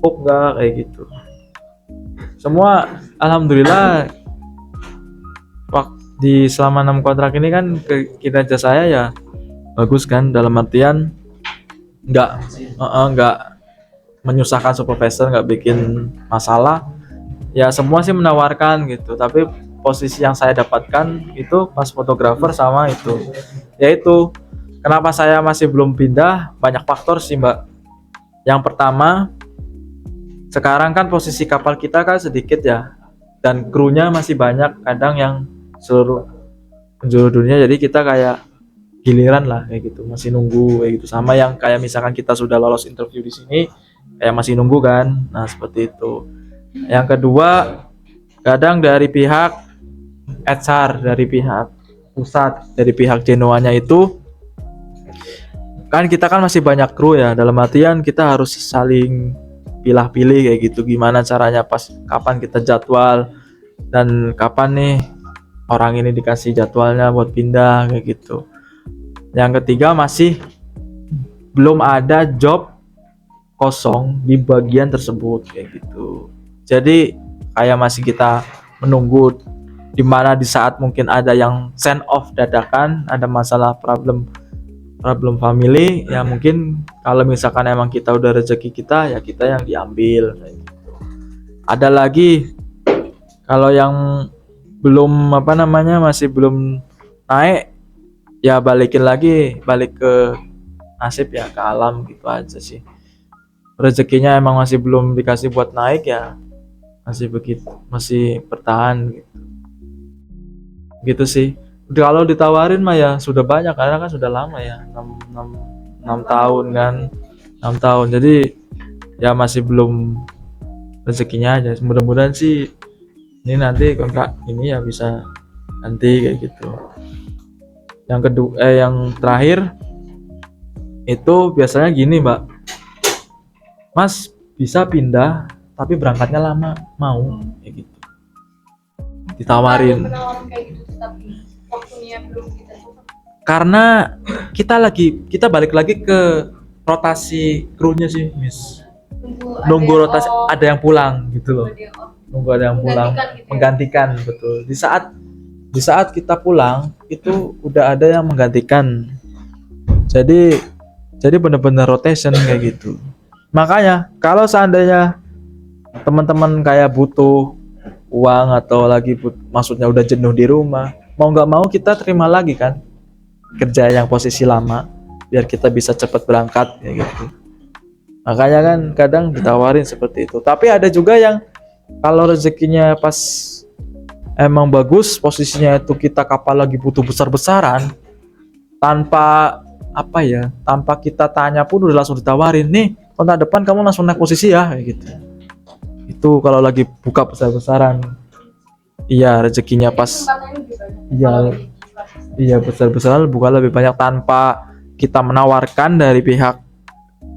cook enggak, kayak gitu. Semua alhamdulillah di selama 6 kontrak ini kan kinerja saya ya bagus kan, dalam artian enggak menyusahkan supervisor, enggak bikin masalah. Ya semua sih menawarkan gitu, tapi posisi yang saya dapatkan itu pas fotografer sama itu. Yaitu kenapa saya masih belum pindah, banyak faktor sih, Mbak. Yang pertama, sekarang kan posisi kapal kita kan sedikit ya, dan krunya masih banyak, kadang yang seluruh penjuru dunia, jadi kita kayak giliran lah kayak gitu, masih nunggu kayak gitu. Sama yang kayak misalkan kita sudah lolos interview di sini, kayak masih nunggu kan. Nah seperti itu. Yang kedua, kadang dari pihak HR, dari pihak pusat, dari pihak Genoanya itu kan kita kan masih banyak kru ya, dalam artian kita harus saling pilih-pilih kayak gitu, gimana caranya pas kapan kita jadwal dan kapan nih orang ini dikasih jadwalnya buat pindah kayak gitu. Yang ketiga, masih belum ada job kosong di bagian tersebut kayak gitu. Jadi kayak masih kita menunggu, dimana di saat mungkin ada yang send off dadakan, ada masalah problem family ya, mungkin kalau misalkan emang kita udah rezeki kita ya kita yang diambil kayak gitu. Ada lagi kalau yang belum masih belum naik, ya balik ke nasib ya, ke alam gitu aja sih. Rezekinya emang masih belum dikasih buat naik ya, masih begitu, masih bertahan gitu sih. Kalau ditawarin mah ya sudah banyak karena kan sudah lama ya, 6 tahun kan, 6 tahun, jadi ya masih belum rezekinya aja. Mudah-mudahan sih ini nanti kontrak ini ya bisa nanti kayak gitu. Yang kedua, yang terakhir itu biasanya gini Mbak, Mas bisa pindah tapi berangkatnya lama, mau kayak gitu, ditawarin. Menawarin kayak gitu tapi waktunya belum kita coba. Karena kita balik lagi ke rotasi krunya sih Miss, nunggu rotasi ada yang pulang gitu loh, nunggu ada yang pulang menggantikan, betul. Di saat kita pulang itu udah ada yang menggantikan, jadi benar-benar rotation kayak gitu. Makanya kalau seandainya teman-teman kayak butuh uang atau lagi maksudnya udah jenuh di rumah, mau nggak mau kita terima lagi kan kerja yang posisi lama biar kita bisa cepat berangkat kayak gitu. Makanya kan kadang ditawarin seperti itu. Tapi ada juga yang kalau rezekinya pas emang bagus, posisinya itu kita kapal lagi butuh besar-besaran, tanpa tanpa kita tanya pun udah langsung ditawarin, nih kontrak depan kamu langsung naik posisi ya kayak gitu. Itu kalau lagi buka besar-besaran, iya rezekinya pas, iya besar-besaran buka lebih banyak tanpa kita menawarkan dari pihak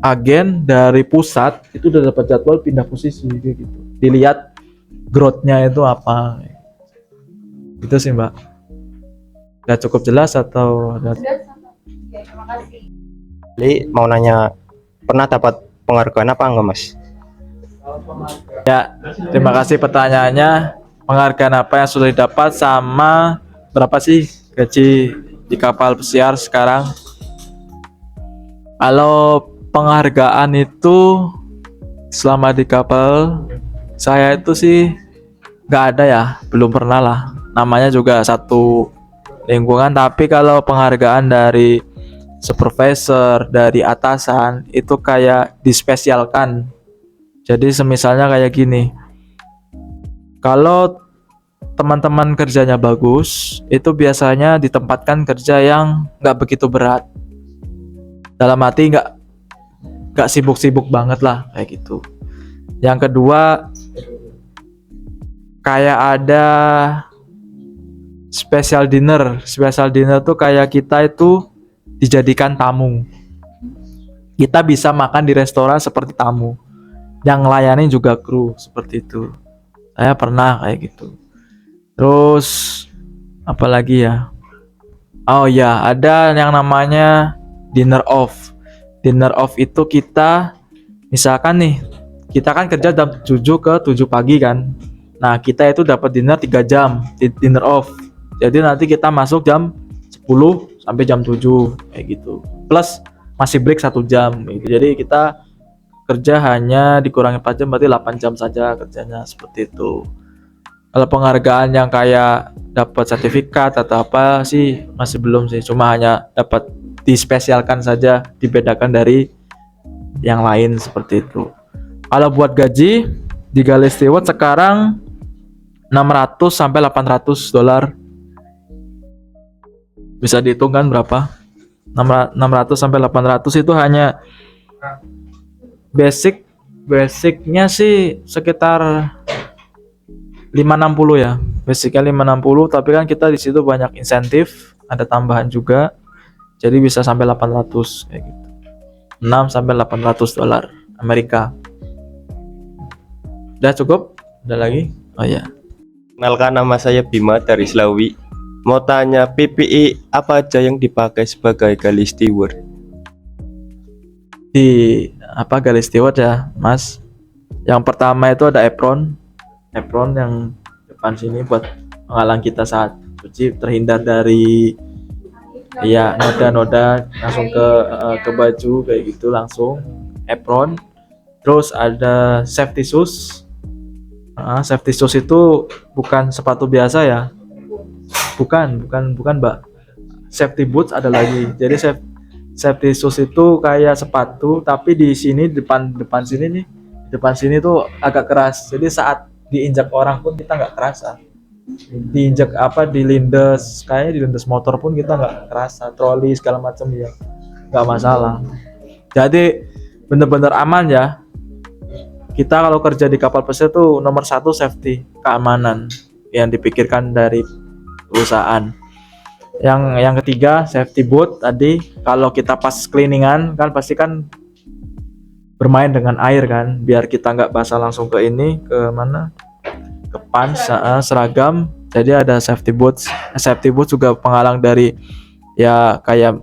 agen dari pusat, itu udah dapat jadwal pindah posisi kayak gitu. Dilihat growth-nya itu apa. Itu sih Mbak. Udah cukup jelas atau ada? Ya, terima kasih. Jadi mau nanya, pernah dapat penghargaan apa enggak Mas? Ya, terima kasih pertanyaannya. Penghargaan apa yang sudah didapat sama berapa sih gaji di kapal pesiar sekarang? Kalau penghargaan itu selama di kapal saya itu sih nggak ada ya, belum pernah lah. Namanya juga satu lingkungan, tapi kalau penghargaan dari supervisor, dari atasan itu kayak dispesialkan. Jadi semisalnya kayak gini, kalau teman-teman kerjanya bagus, itu biasanya ditempatkan kerja yang nggak begitu berat. Dalam arti nggak sibuk-sibuk banget lah kayak gitu. Yang kedua, kayak ada special dinner. Special dinner tuh kayak kita itu dijadikan tamu. Kita bisa makan di restoran seperti tamu. Yang ngelayanin juga kru seperti itu. Saya pernah kayak gitu. Terus apalagi ya? Oh ya, ada yang namanya dinner off. Dinner off itu kita misalkan nih, kita kan kerja jam 7 ke 7 pagi kan. Nah, kita itu dapat dinner 3 jam, dinner off. Jadi nanti kita masuk jam 10 sampai jam 7 kayak gitu. Plus masih break 1 jam gitu. Jadi kita kerja hanya dikurangi 4 jam, berarti 8 jam saja kerjanya seperti itu. Kalau penghargaan yang kayak dapat sertifikat atau apa sih masih belum sih, cuma hanya dapat dispesialkan saja, dibedakan dari yang lain seperti itu. Kalau buat gaji di Galley Steward sekarang 600 sampai 800 dolar. Bisa dihitung kan berapa? 600 sampai 800 itu hanya basicnya sih sekitar 560 ya. Basicnya 560, tapi kan kita di situ banyak insentif, ada tambahan juga. Jadi bisa sampai 800 kayak gitu. 6 sampai 800 dolar Amerika. Udah cukup? Ada lagi? Oh ya. Kenalkan, nama saya Bima dari Slawi. Mau tanya, PPE apa aja yang dipakai sebagai galley steward? Di Galley Steward ya Mas, yang pertama itu ada apron yang depan sini buat menghalang kita saat cuci, terhindar dari noda-noda langsung ke baju kayak gitu, langsung apron. Terus ada safety shoes. Safety shoes itu bukan sepatu biasa ya, bukan Mbak. safety boots ada lagi. Jadi safety shoes itu kayak sepatu, tapi di sini depan sini nih, depan sini tuh agak keras. Jadi saat diinjak orang pun kita nggak kerasa. Diinjak apa, dilindes, kayaknya dilindes motor pun kita nggak kerasa. Troli segala macam ya nggak masalah. Jadi bener-bener aman ya. Kita kalau kerja di kapal pesiar tuh nomor satu safety, keamanan yang dipikirkan dari perusahaan. Yang ketiga safety boot tadi, kalau kita pas cleaningan kan pasti kan bermain dengan air kan, biar kita nggak basah langsung ke ini, ke mana, ke pants, seragam. Jadi ada safety boots. Safety boots juga penghalang dari ya kayak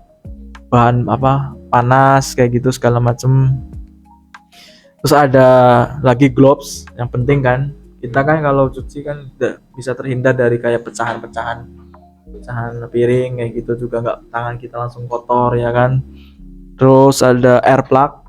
bahan apa, panas kayak gitu segala macem. Terus ada lagi gloves, yang penting kan kita kan kalau cuci kan bisa terhindar dari kayak pecahan piring kayak gitu, juga nggak tangan kita langsung kotor ya kan. Terus ada air plug.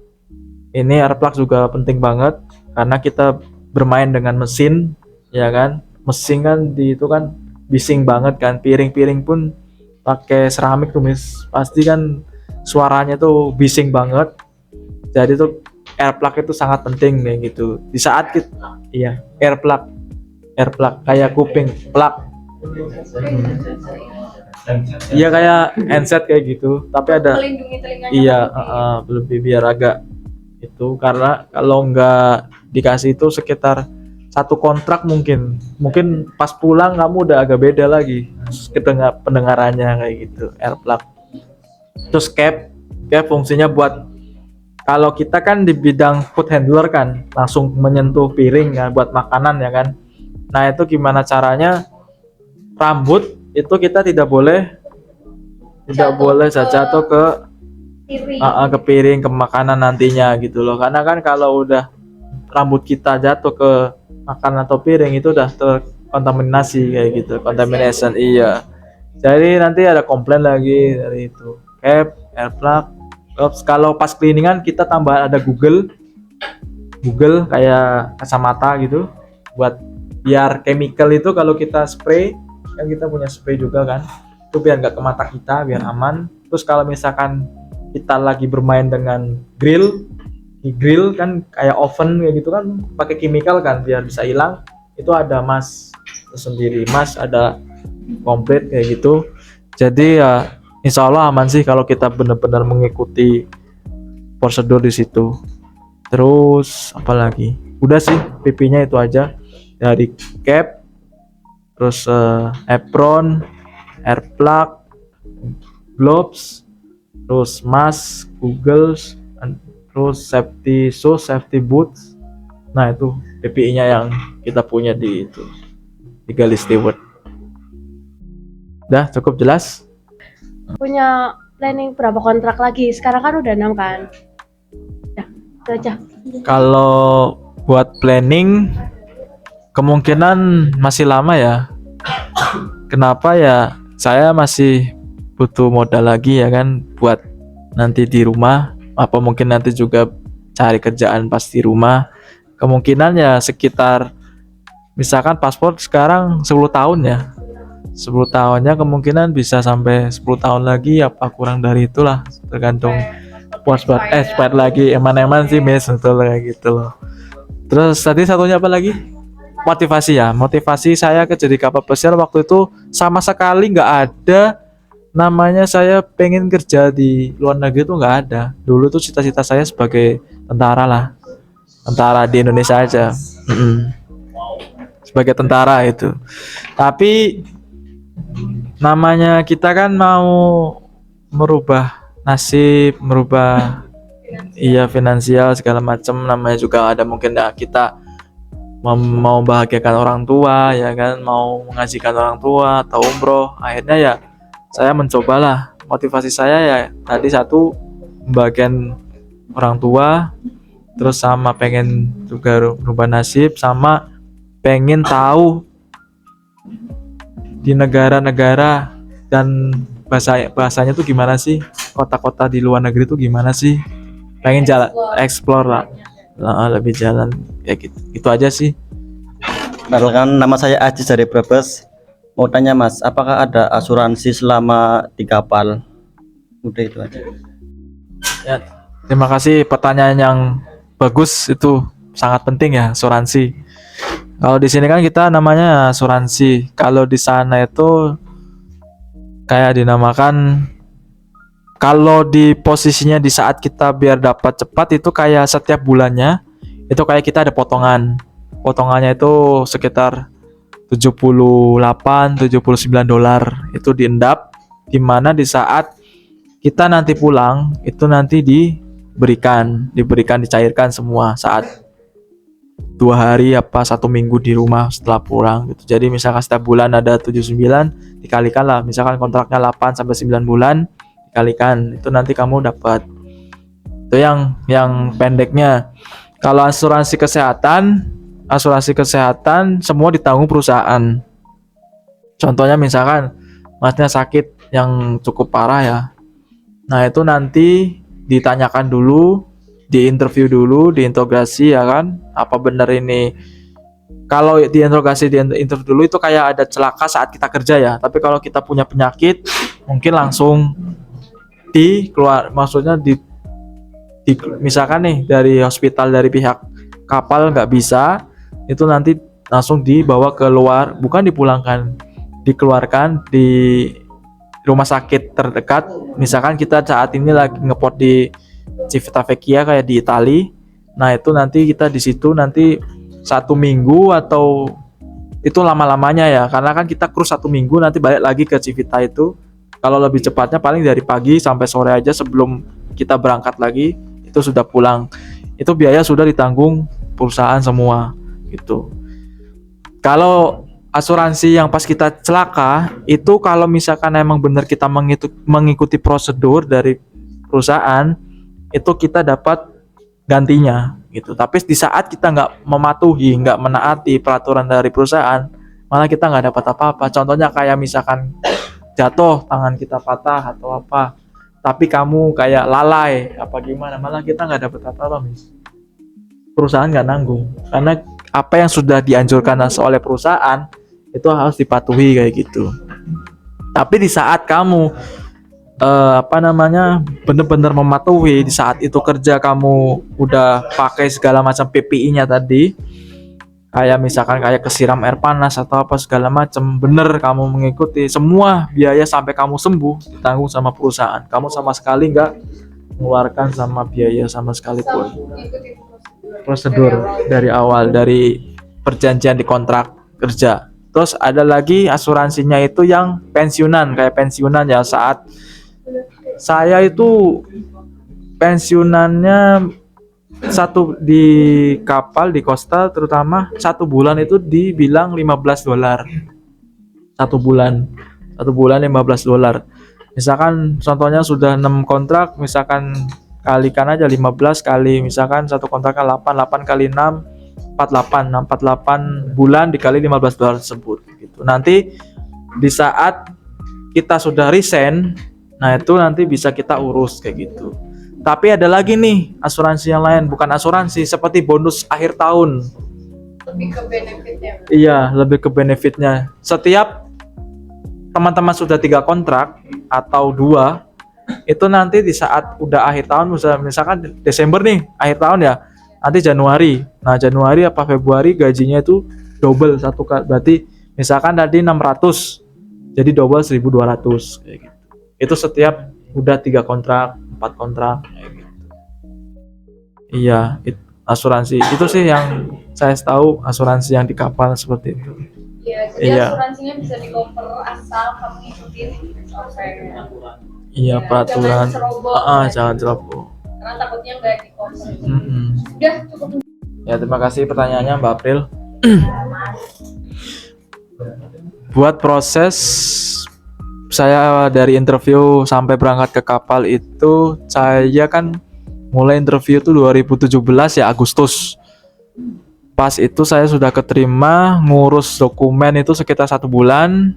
Ini air plug juga penting banget karena kita bermain dengan mesin ya kan. Mesin kan itu kan bising banget kan, piring-piring pun pakai seramik tuh Miss, pasti kan suaranya tuh bising banget. Jadi tuh air plug itu sangat penting kayak gitu. Di saat kita air plug kayak kuping plug. Iya kayak handset kayak gitu, tapi ada Melindungi telinganya. lebih biar agak itu, karena kalau nggak dikasih itu sekitar satu kontrak mungkin pas pulang kamu udah agak beda lagi pendengarannya kayak gitu. Air plug. Terus cap fungsinya buat kalau kita kan di bidang food handler kan langsung menyentuh piring kan buat makanan ya kan. Nah itu gimana caranya, rambut itu kita tidak boleh jatuh ke piring, ke makanan nantinya gitu loh. Karena kan kalau udah rambut kita jatuh ke makanan atau piring itu udah terkontaminasi kayak gitu, contamination. Iya. Jadi nanti ada komplain lagi dari itu. Cap, air plug. Kalau pas cleaningan kita tambahan ada Google kayak kacamata gitu, buat biar chemical itu kalau kita spray kan, kita punya spray juga kan, itu biar nggak ke mata kita, biar aman. Terus kalau misalkan kita lagi bermain dengan grill kan kayak oven kayak gitu kan pakai chemical kan, biar bisa hilang, itu ada mask tersendiri, mask ada komplit kayak gitu. Jadi ya insya Allah aman sih kalau kita benar-benar mengikuti prosedur di situ. Terus apa lagi? Udah sih, PP-nya itu aja. Dari cap, terus apron, air plug, gloves, terus mask, goggles, terus safety shoes, safety boots. Nah itu PPI-nya yang kita punya di Galley Steward. Udah cukup jelas? Punya planning berapa kontrak lagi? Sekarang kan udah 6 kan? Ya, itu aja. Kalau buat planning kemungkinan masih lama ya. Kenapa ya? Saya masih butuh modal lagi ya kan, buat nanti di rumah, apa mungkin nanti juga cari kerjaan pas di rumah. Kemungkinan ya sekitar, misalkan paspor sekarang 10 tahun ya, 10 tahunnya kemungkinan bisa sampai 10 tahun lagi, apa kurang dari itulah, tergantung expired lagi, eman-eman sih Miss, betul kayak gitu loh. Terus tadi satunya apa lagi? Motivasi ya. Motivasi saya ke jadi kapal pesiar waktu itu sama sekali nggak ada namanya saya pengen kerja di luar negeri, tuh nggak ada. Dulu tuh cita-cita saya sebagai tentara lah, tentara di Indonesia aja. Sebagai tentara itu. Tapi namanya kita kan mau merubah nasib, merubah finansial segala macam, namanya juga ada mungkin ya, kita mau bahagiakan orang tua ya kan, mau mengajikan orang tua atau umroh. Akhirnya ya saya mencobalah. Motivasi saya ya tadi satu, membahagiakan orang tua, terus sama pengen juga merubah nasib, sama pengen tahu di negara-negara dan bahasanya tuh gimana sih, kota-kota di luar negeri tuh gimana sih, pengen jalan explore lah, lebih jalan ya gitu. Itu aja sih. Perkenalkan, nama saya Ajis dari Brebes. Mau tanya Mas, apakah ada asuransi selama di kapal? Udah itu aja. Ya, terima kasih pertanyaan yang bagus, itu sangat penting ya asuransi. Kalau di sini kan kita namanya asuransi. Kalau di sana itu kayak dinamakan, kalau di posisinya di saat kita biar dapat cepat itu kayak setiap bulannya itu kayak kita ada potongan. Potongannya itu sekitar 78-79 dolar itu diendap, dimana di saat kita nanti pulang itu nanti diberikan dicairkan semua saat 2 hari apa 1 minggu di rumah setelah pulang gitu. Jadi misalkan setiap bulan ada 79, dikalikan lah, misalkan kontraknya 8-9 bulan, dikalikan itu nanti kamu dapat. Itu yang pendeknya. Kalau asuransi kesehatan semua ditanggung perusahaan. Contohnya misalkan masnya sakit yang cukup parah ya, nah itu nanti ditanyakan dulu, diinterview dulu, diinterogasi ya kan, apa benar ini. Kalau diinterogasi, diinterview dulu itu kayak ada celaka saat kita kerja ya, tapi kalau kita punya penyakit mungkin langsung maksudnya misalkan nih dari hospital, dari pihak kapal nggak bisa, itu nanti langsung dibawa keluar, bukan dipulangkan, dikeluarkan di rumah sakit terdekat. Misalkan kita saat ini lagi ngepot di Civitavecchia kayak di Itali, nah itu nanti kita di situ nanti 1 minggu atau itu lama-lamanya ya, karena kan kita cruise 1 minggu nanti balik lagi ke Civita itu. Kalau lebih cepatnya paling dari pagi sampai sore aja sebelum kita berangkat lagi itu sudah pulang. Itu biaya sudah ditanggung perusahaan semua gitu. Kalau asuransi yang pas kita celaka itu kalau misalkan emang benar kita mengikuti prosedur dari perusahaan itu kita dapat gantinya gitu. Tapi di saat kita nggak mematuhi, nggak menaati peraturan dari perusahaan, malah kita nggak dapat apa-apa. Contohnya kayak misalkan jatuh, tangan kita patah atau apa, tapi kamu kayak lalai apa gimana, malah kita nggak dapat apa-apa, Miss. Perusahaan nggak nanggung, karena apa yang sudah dianjurkan oleh perusahaan itu harus dipatuhi kayak gitu. Tapi di saat kamu benar-benar mematuhi, di saat itu kerja kamu udah pakai segala macam PPI-nya tadi, kayak misalkan kayak kesiram air panas atau apa segala macam, bener kamu mengikuti, semua biaya sampai kamu sembuh ditanggung sama perusahaan. Kamu sama sekali nggak mengeluarkan sama biaya sama sekali pun. Prosedur dari awal, dari perjanjian di kontrak kerja. Terus ada lagi asuransinya itu yang pensiunan, kayak pensiunan ya. Saat saya itu pensiunannya satu di kapal, di Costa terutama, 1 bulan itu dibilang 15 dolar. 1 bulan 15 dolar. Misalkan contohnya sudah 6 kontrak, misalkan kalikan aja 15 kali, misalkan satu kontraknya 8 kali 6 48 bulan dikali 15 dolar tersebut gitu. Nanti di saat kita sudah resign, nah itu nanti bisa kita urus kayak gitu. Tapi ada lagi nih asuransi yang lain, bukan asuransi, seperti bonus akhir tahun. Lebih ke benefitnya. Iya, lebih ke benefitnya. Setiap teman-teman sudah 3 kontrak atau 2, itu nanti di saat udah akhir tahun, misalkan Desember nih, akhir tahun ya, nanti Januari. Nah, Januari apa Februari gajinya itu double satu kali. Berarti misalkan tadi 600, jadi double 1.200 kayak gitu. Itu setiap udah 3 kontrak, 4 kontrak kayak gitu. Iya, asuransi itu sih yang saya tahu, asuransi yang di kapal seperti itu. Iya, jadi asuransinya bisa di cover asal kamu ikutin Iya, peraturan. Jangan ceroboh. Karena takutnya nggak di cover. Udah cukup. Ya, terima kasih pertanyaannya Mbak April. Buat proses saya dari interview sampai berangkat ke kapal itu, saya kan mulai interview itu 2017 ya, Agustus. Pas itu saya sudah keterima, ngurus dokumen itu sekitar 1 bulan,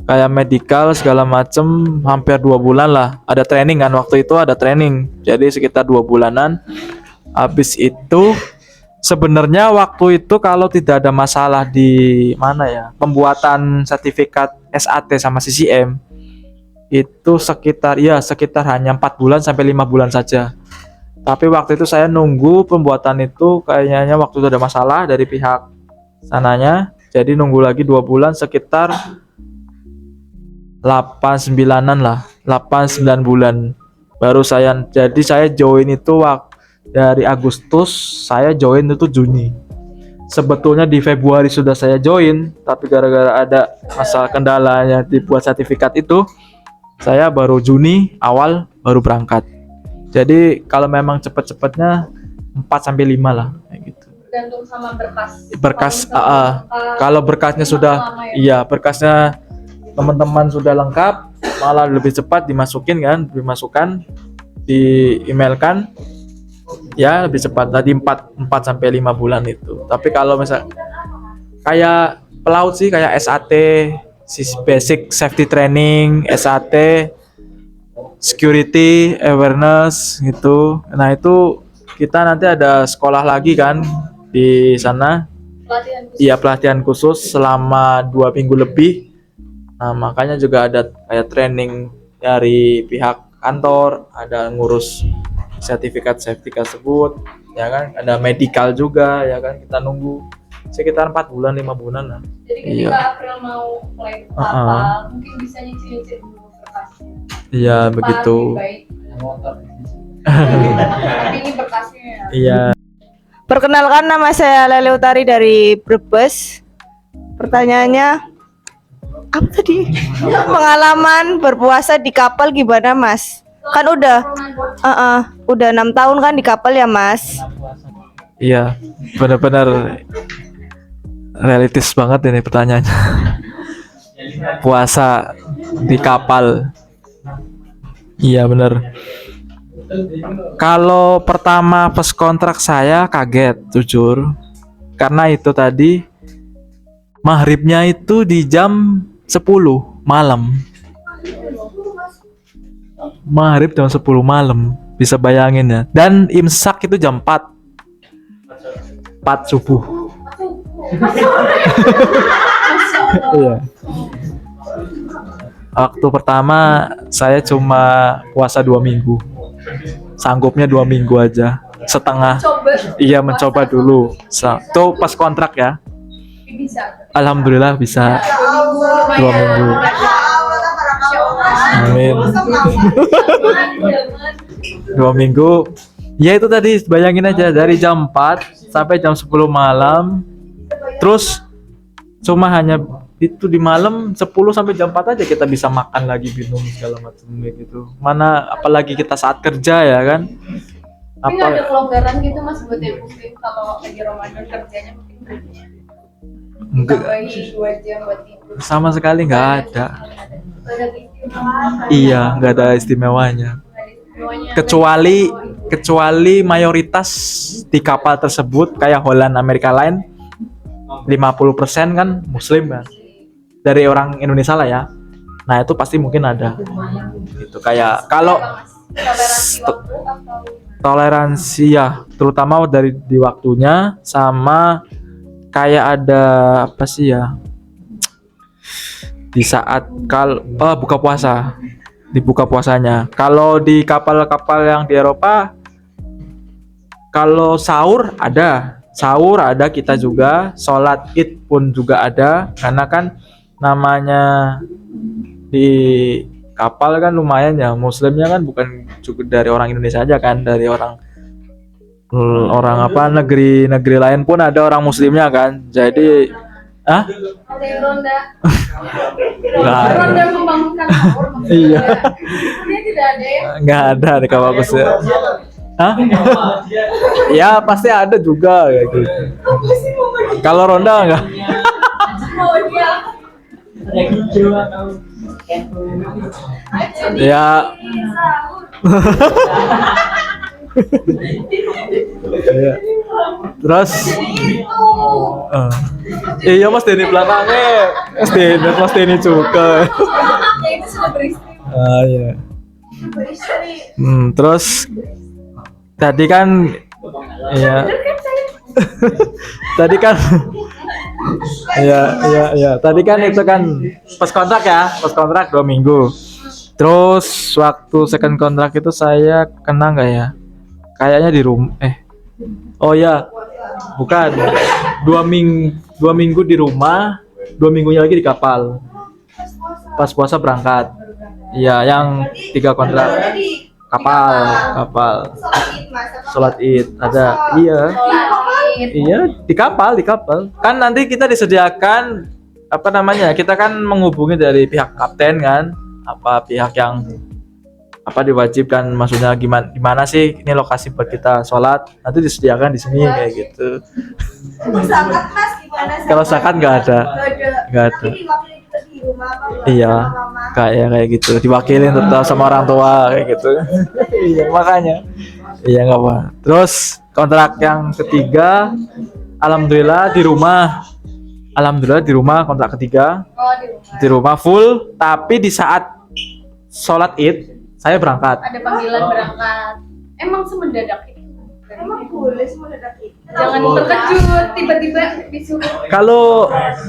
kayak medical segala macem hampir 2 bulan lah. Ada training kan, waktu itu ada training, jadi sekitar 2 bulanan. Habis itu sebenarnya waktu itu kalau tidak ada masalah di mana ya, pembuatan sertifikat SAT sama CCM itu sekitar hanya 4 bulan sampai 5 bulan saja. Tapi waktu itu saya nunggu pembuatan itu, kayaknya waktu itu ada masalah dari pihak sananya, jadi nunggu lagi 2 bulan, sekitar 8-9an lah, 8-9 bulan baru saya. Jadi saya join itu dari Agustus, saya join itu Juni. Sebetulnya di Februari sudah saya join, tapi gara-gara ada masalah kendalanya dibuat sertifikat itu, saya baru Juni awal baru berangkat. Jadi kalau memang cepat-cepatnya 4-5 lah kayak gitu. Tergantung sama Berkas kalau kalau berkasnya lama sudah ya. iya, berkasnya teman-teman sudah lengkap, malah lebih cepat dimasukkan di emailkan, ya lebih cepat. Tadi 4-5 bulan itu. Tapi kalau misal kayak pelaut sih, kayak SAT, basic safety training, SAT, security awareness gitu. Nah, itu kita nanti ada sekolah lagi kan di sana. Iya, pelatihan khusus selama 2 minggu lebih. Nah, makanya juga ada kayak training dari pihak kantor, ada ngurus sertifikat safety tersebut, ya kan, ada medical juga, ya kan, kita nunggu sekitar 4 bulan 5 bulan lah. Jadi ketika April mau mulai kapal, mungkin bisa nyicil dulu berkasnya. Iya, begitu. Tapi ini berkasnya. Iya. Perkenalkan, nama saya Lele Utari dari Brebes. Pertanyaannya apa tadi? Pengalaman berpuasa di kapal gimana, Mas? Kan udah 6 tahun kan di kapal ya, Mas? Iya, benar-benar realistis banget ini pertanyaannya. Puasa di kapal. Iya, benar. Kalau pertama pas kontrak saya kaget, jujur. Karena itu tadi maghribnya itu di jam 10 malam. Maghrib jam 10 malam, bisa bayangin ya. Dan imsak itu jam 4 subuh. Iya. Waktu pertama saya cuma puasa 2 minggu. Sanggupnya 2 minggu aja, setengah. Iya, mencoba dulu. Tuh pas kontrak ya. Alhamdulillah bisa 2 minggu. Amin. 2 minggu. Ya itu tadi, bayangin aja dari jam 4 sampai jam 10 malam. Terus cuma hanya itu di malam 10 sampai jam 4 aja kita bisa makan lagi, minum segala macam gitu. Mana apalagi kita saat kerja, ya kan. Tapi nggak ada kelonggaran gitu, Mas, buat yang muslim kalau lagi Ramadan kerjanya mungkin berikutnya tambahin 2 jam buat tidur. Sama sekali nggak ada. Iya, nggak ada istimewanya. Kecuali mayoritas di kapal tersebut kayak Holland America Line 50% kan muslim kan, dari orang Indonesia lah ya. Nah, itu pasti mungkin ada. Itu kayak kalau toleransi ya, terutama di waktunya, sama kayak ada apa sih ya, di saat buka puasa, dibuka puasanya. Kalau di kapal-kapal yang di Eropa, kalau sahur ada kita juga, sholat id pun juga ada, karena kan namanya di kapal kan lumayan ya, muslimnya kan bukan juga dari orang Indonesia aja kan, dari orang apa, negeri lain pun ada orang muslimnya kan. Jadi Ada yang ronda. Ronda membangunkan sahur. Iya. Dia tidak ada ya? Nggak ada di kapal pesiar. Hah? Ya pasti ada juga kayak gitu. Kalau ronda enggak? Ya. Iya. Terus iya, Mas Denny belakangnya. Mas Denny juga. Ya itu sudah beristri. Iya. Terus tadi kan ya tadi kan iya tadi kan itu kan pas kontrak ya, pas kontrak 2 minggu. Terus waktu second kontrak itu saya kena nggak ya? Kayaknya di rumah. Oh ya, bukan. 2 minggu di rumah, 2 minggunya lagi di kapal. Pas puasa berangkat. Iya, yang 3 kontrak. Kapal. Sholat Id ada. Iya, di kapal. Kan nanti kita disediakan apa namanya? Kita kan menghubungi dari pihak kapten kan, apa pihak yang apa diwajibkan, maksudnya gimana sih ini lokasi buat kita sholat, nanti disediakan di sini kayak gitu. Zakat Mas gimana? Kalau zakat nggak ada. Tapi diwakili kita di rumah apa? Iya, kayak gitu, diwakilin tetap sama orang tua kayak gitu. Iya, makanya. Iya nggak apa. Terus kontrak yang ketiga, alhamdulillah di rumah. Kontrak ketiga. Di rumah full, tapi di saat sholat Id saya berangkat. Ada panggilan berangkat. Emang semendadak itu? Emang boleh semendadak itu? Jangan terkejut tiba-tiba disuruh.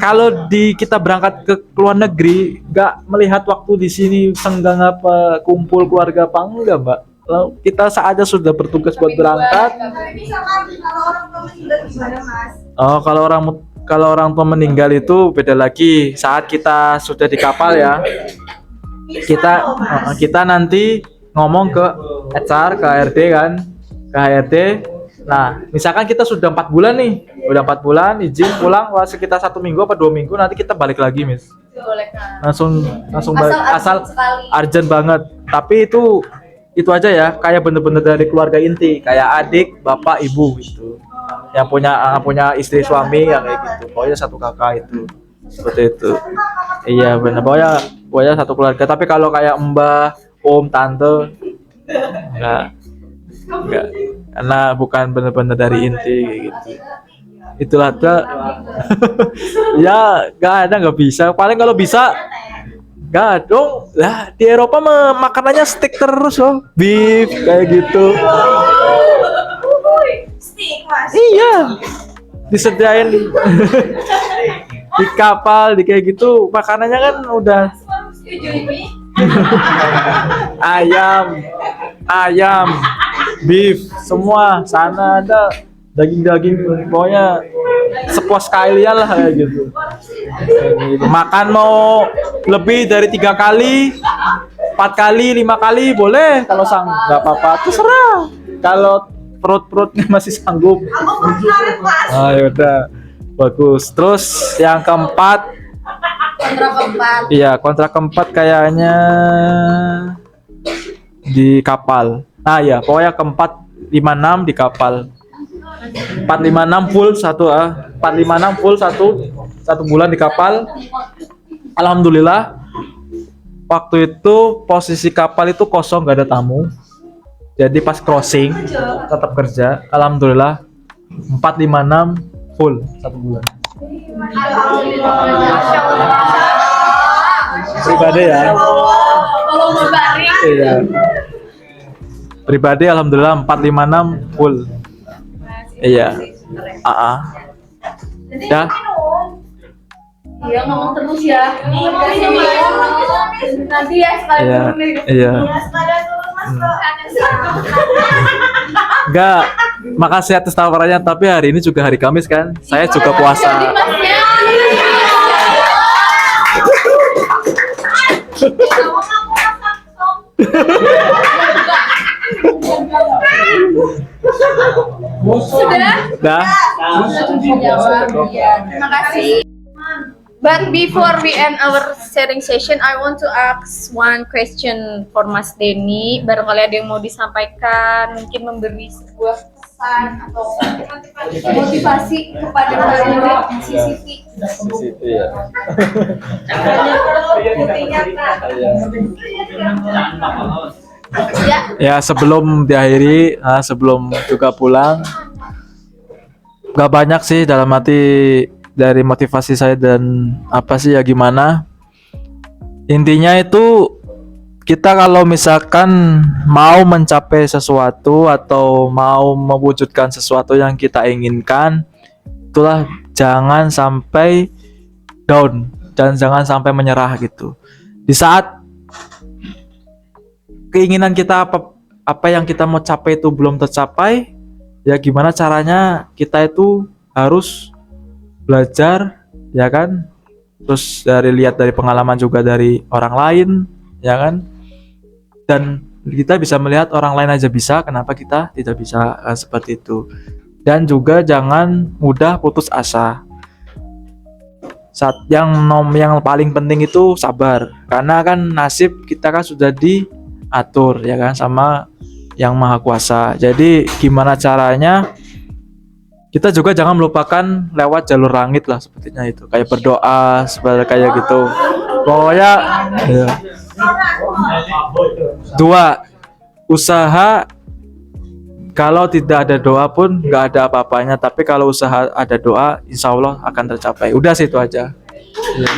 Kalau kita berangkat ke luar negeri, nggak melihat waktu di sini senggang apa, kumpul keluarga apa enggak, Mbak? Kalau kita saatnya sudah bertugas buat berangkat. Misalkan kalau orang tua meninggal gimana Mas? Oh, kalau orang tua meninggal itu beda lagi. Saat kita sudah di kapal ya, kita nanti ngomong ke HR, ke HRD kan, ke HRD. Nah, misalkan kita sudah 4 bulan nih, udah 4 bulan izin pulang, wah sekitar 1 minggu apa 2 minggu, nanti kita balik lagi, Miss. Langsung balik, asal urgent banget. Tapi itu aja ya, kayak bener-bener dari keluarga inti, kayak adik, bapak, ibu gitu. Yang punya istri suami yang kayak gitu. Pokoknya satu kakak itu. Seperti itu. Iya benar, pokoknya satu keluarga. Tapi kalau kayak mbah, om, tante enggak, karena bukan benar-benar dari inti kayak gitu. Itulah tuh. Ya nggak bisa. Paling kalau bisa nggak dong. Lah di Eropa makanannya steak terus loh, beef kayak gitu. Steak Mas. Iya, disediain di kapal, di kayak gitu, makanannya kan udah ayam, beef, semua sana ada daging, pokoknya sepuas kalian lah kayak gitu. Makan mau lebih dari 3 kali, 4 kali, 5 kali boleh, kalau nggak apa-apa, terserah. Kalau perutnya masih sanggup. Ya udah, bagus. Terus yang keempat, kontrak keempat kayaknya di kapal. Ya pokoknya keempat 56 di kapal. 456 full 456 full satu bulan di kapal. Alhamdulillah waktu itu posisi kapal itu kosong, nggak ada tamu. Jadi pas crossing tetap kerja. Alhamdulillah 456 full 1 bulan. Pribadi ya. Iya. Pribadi alhamdulillah 456 full. Iya. Ya. Iya ngomong terus ya. Nanti ya sekali turun. Iya. Enggak, makasih atas tawarannya, tapi hari ini juga hari Kamis kan, saya juga puasa. Sudah? Terima kasih. But before we end our sharing session, I want to ask one question for Mas Denny. Barangkali ada yang mau disampaikan, mungkin memberi sebuah pesan atau motivasi kepada para CCTV. Ya sebelum diakhiri, sebelum juga pulang, gak banyak sih dalam hati dari motivasi saya dan apa sih ya gimana. Intinya itu kita kalau misalkan mau mencapai sesuatu atau mau mewujudkan sesuatu yang kita inginkan, itulah jangan sampai down dan jangan sampai menyerah gitu. Di saat keinginan kita apa yang kita mau capai itu belum tercapai, ya gimana caranya kita itu harus belajar, ya kan? Terus lihat dari pengalaman juga dari orang lain, ya kan? Dan kita bisa melihat orang lain aja bisa, kenapa kita tidak bisa, seperti itu. Dan juga jangan mudah putus asa. Yang paling penting itu sabar, karena kan nasib kita kan sudah diatur, ya kan, sama Yang Maha Kuasa. Jadi gimana caranya kita juga jangan melupakan lewat jalur langit lah, sepertinya itu, kayak berdoa seperti kayak gitu. Pokoknya ya. 2, usaha. Kalau tidak ada doa pun nggak ada apa-apanya, tapi kalau usaha ada doa, insya Allah akan tercapai. Udah sih itu aja. Ya.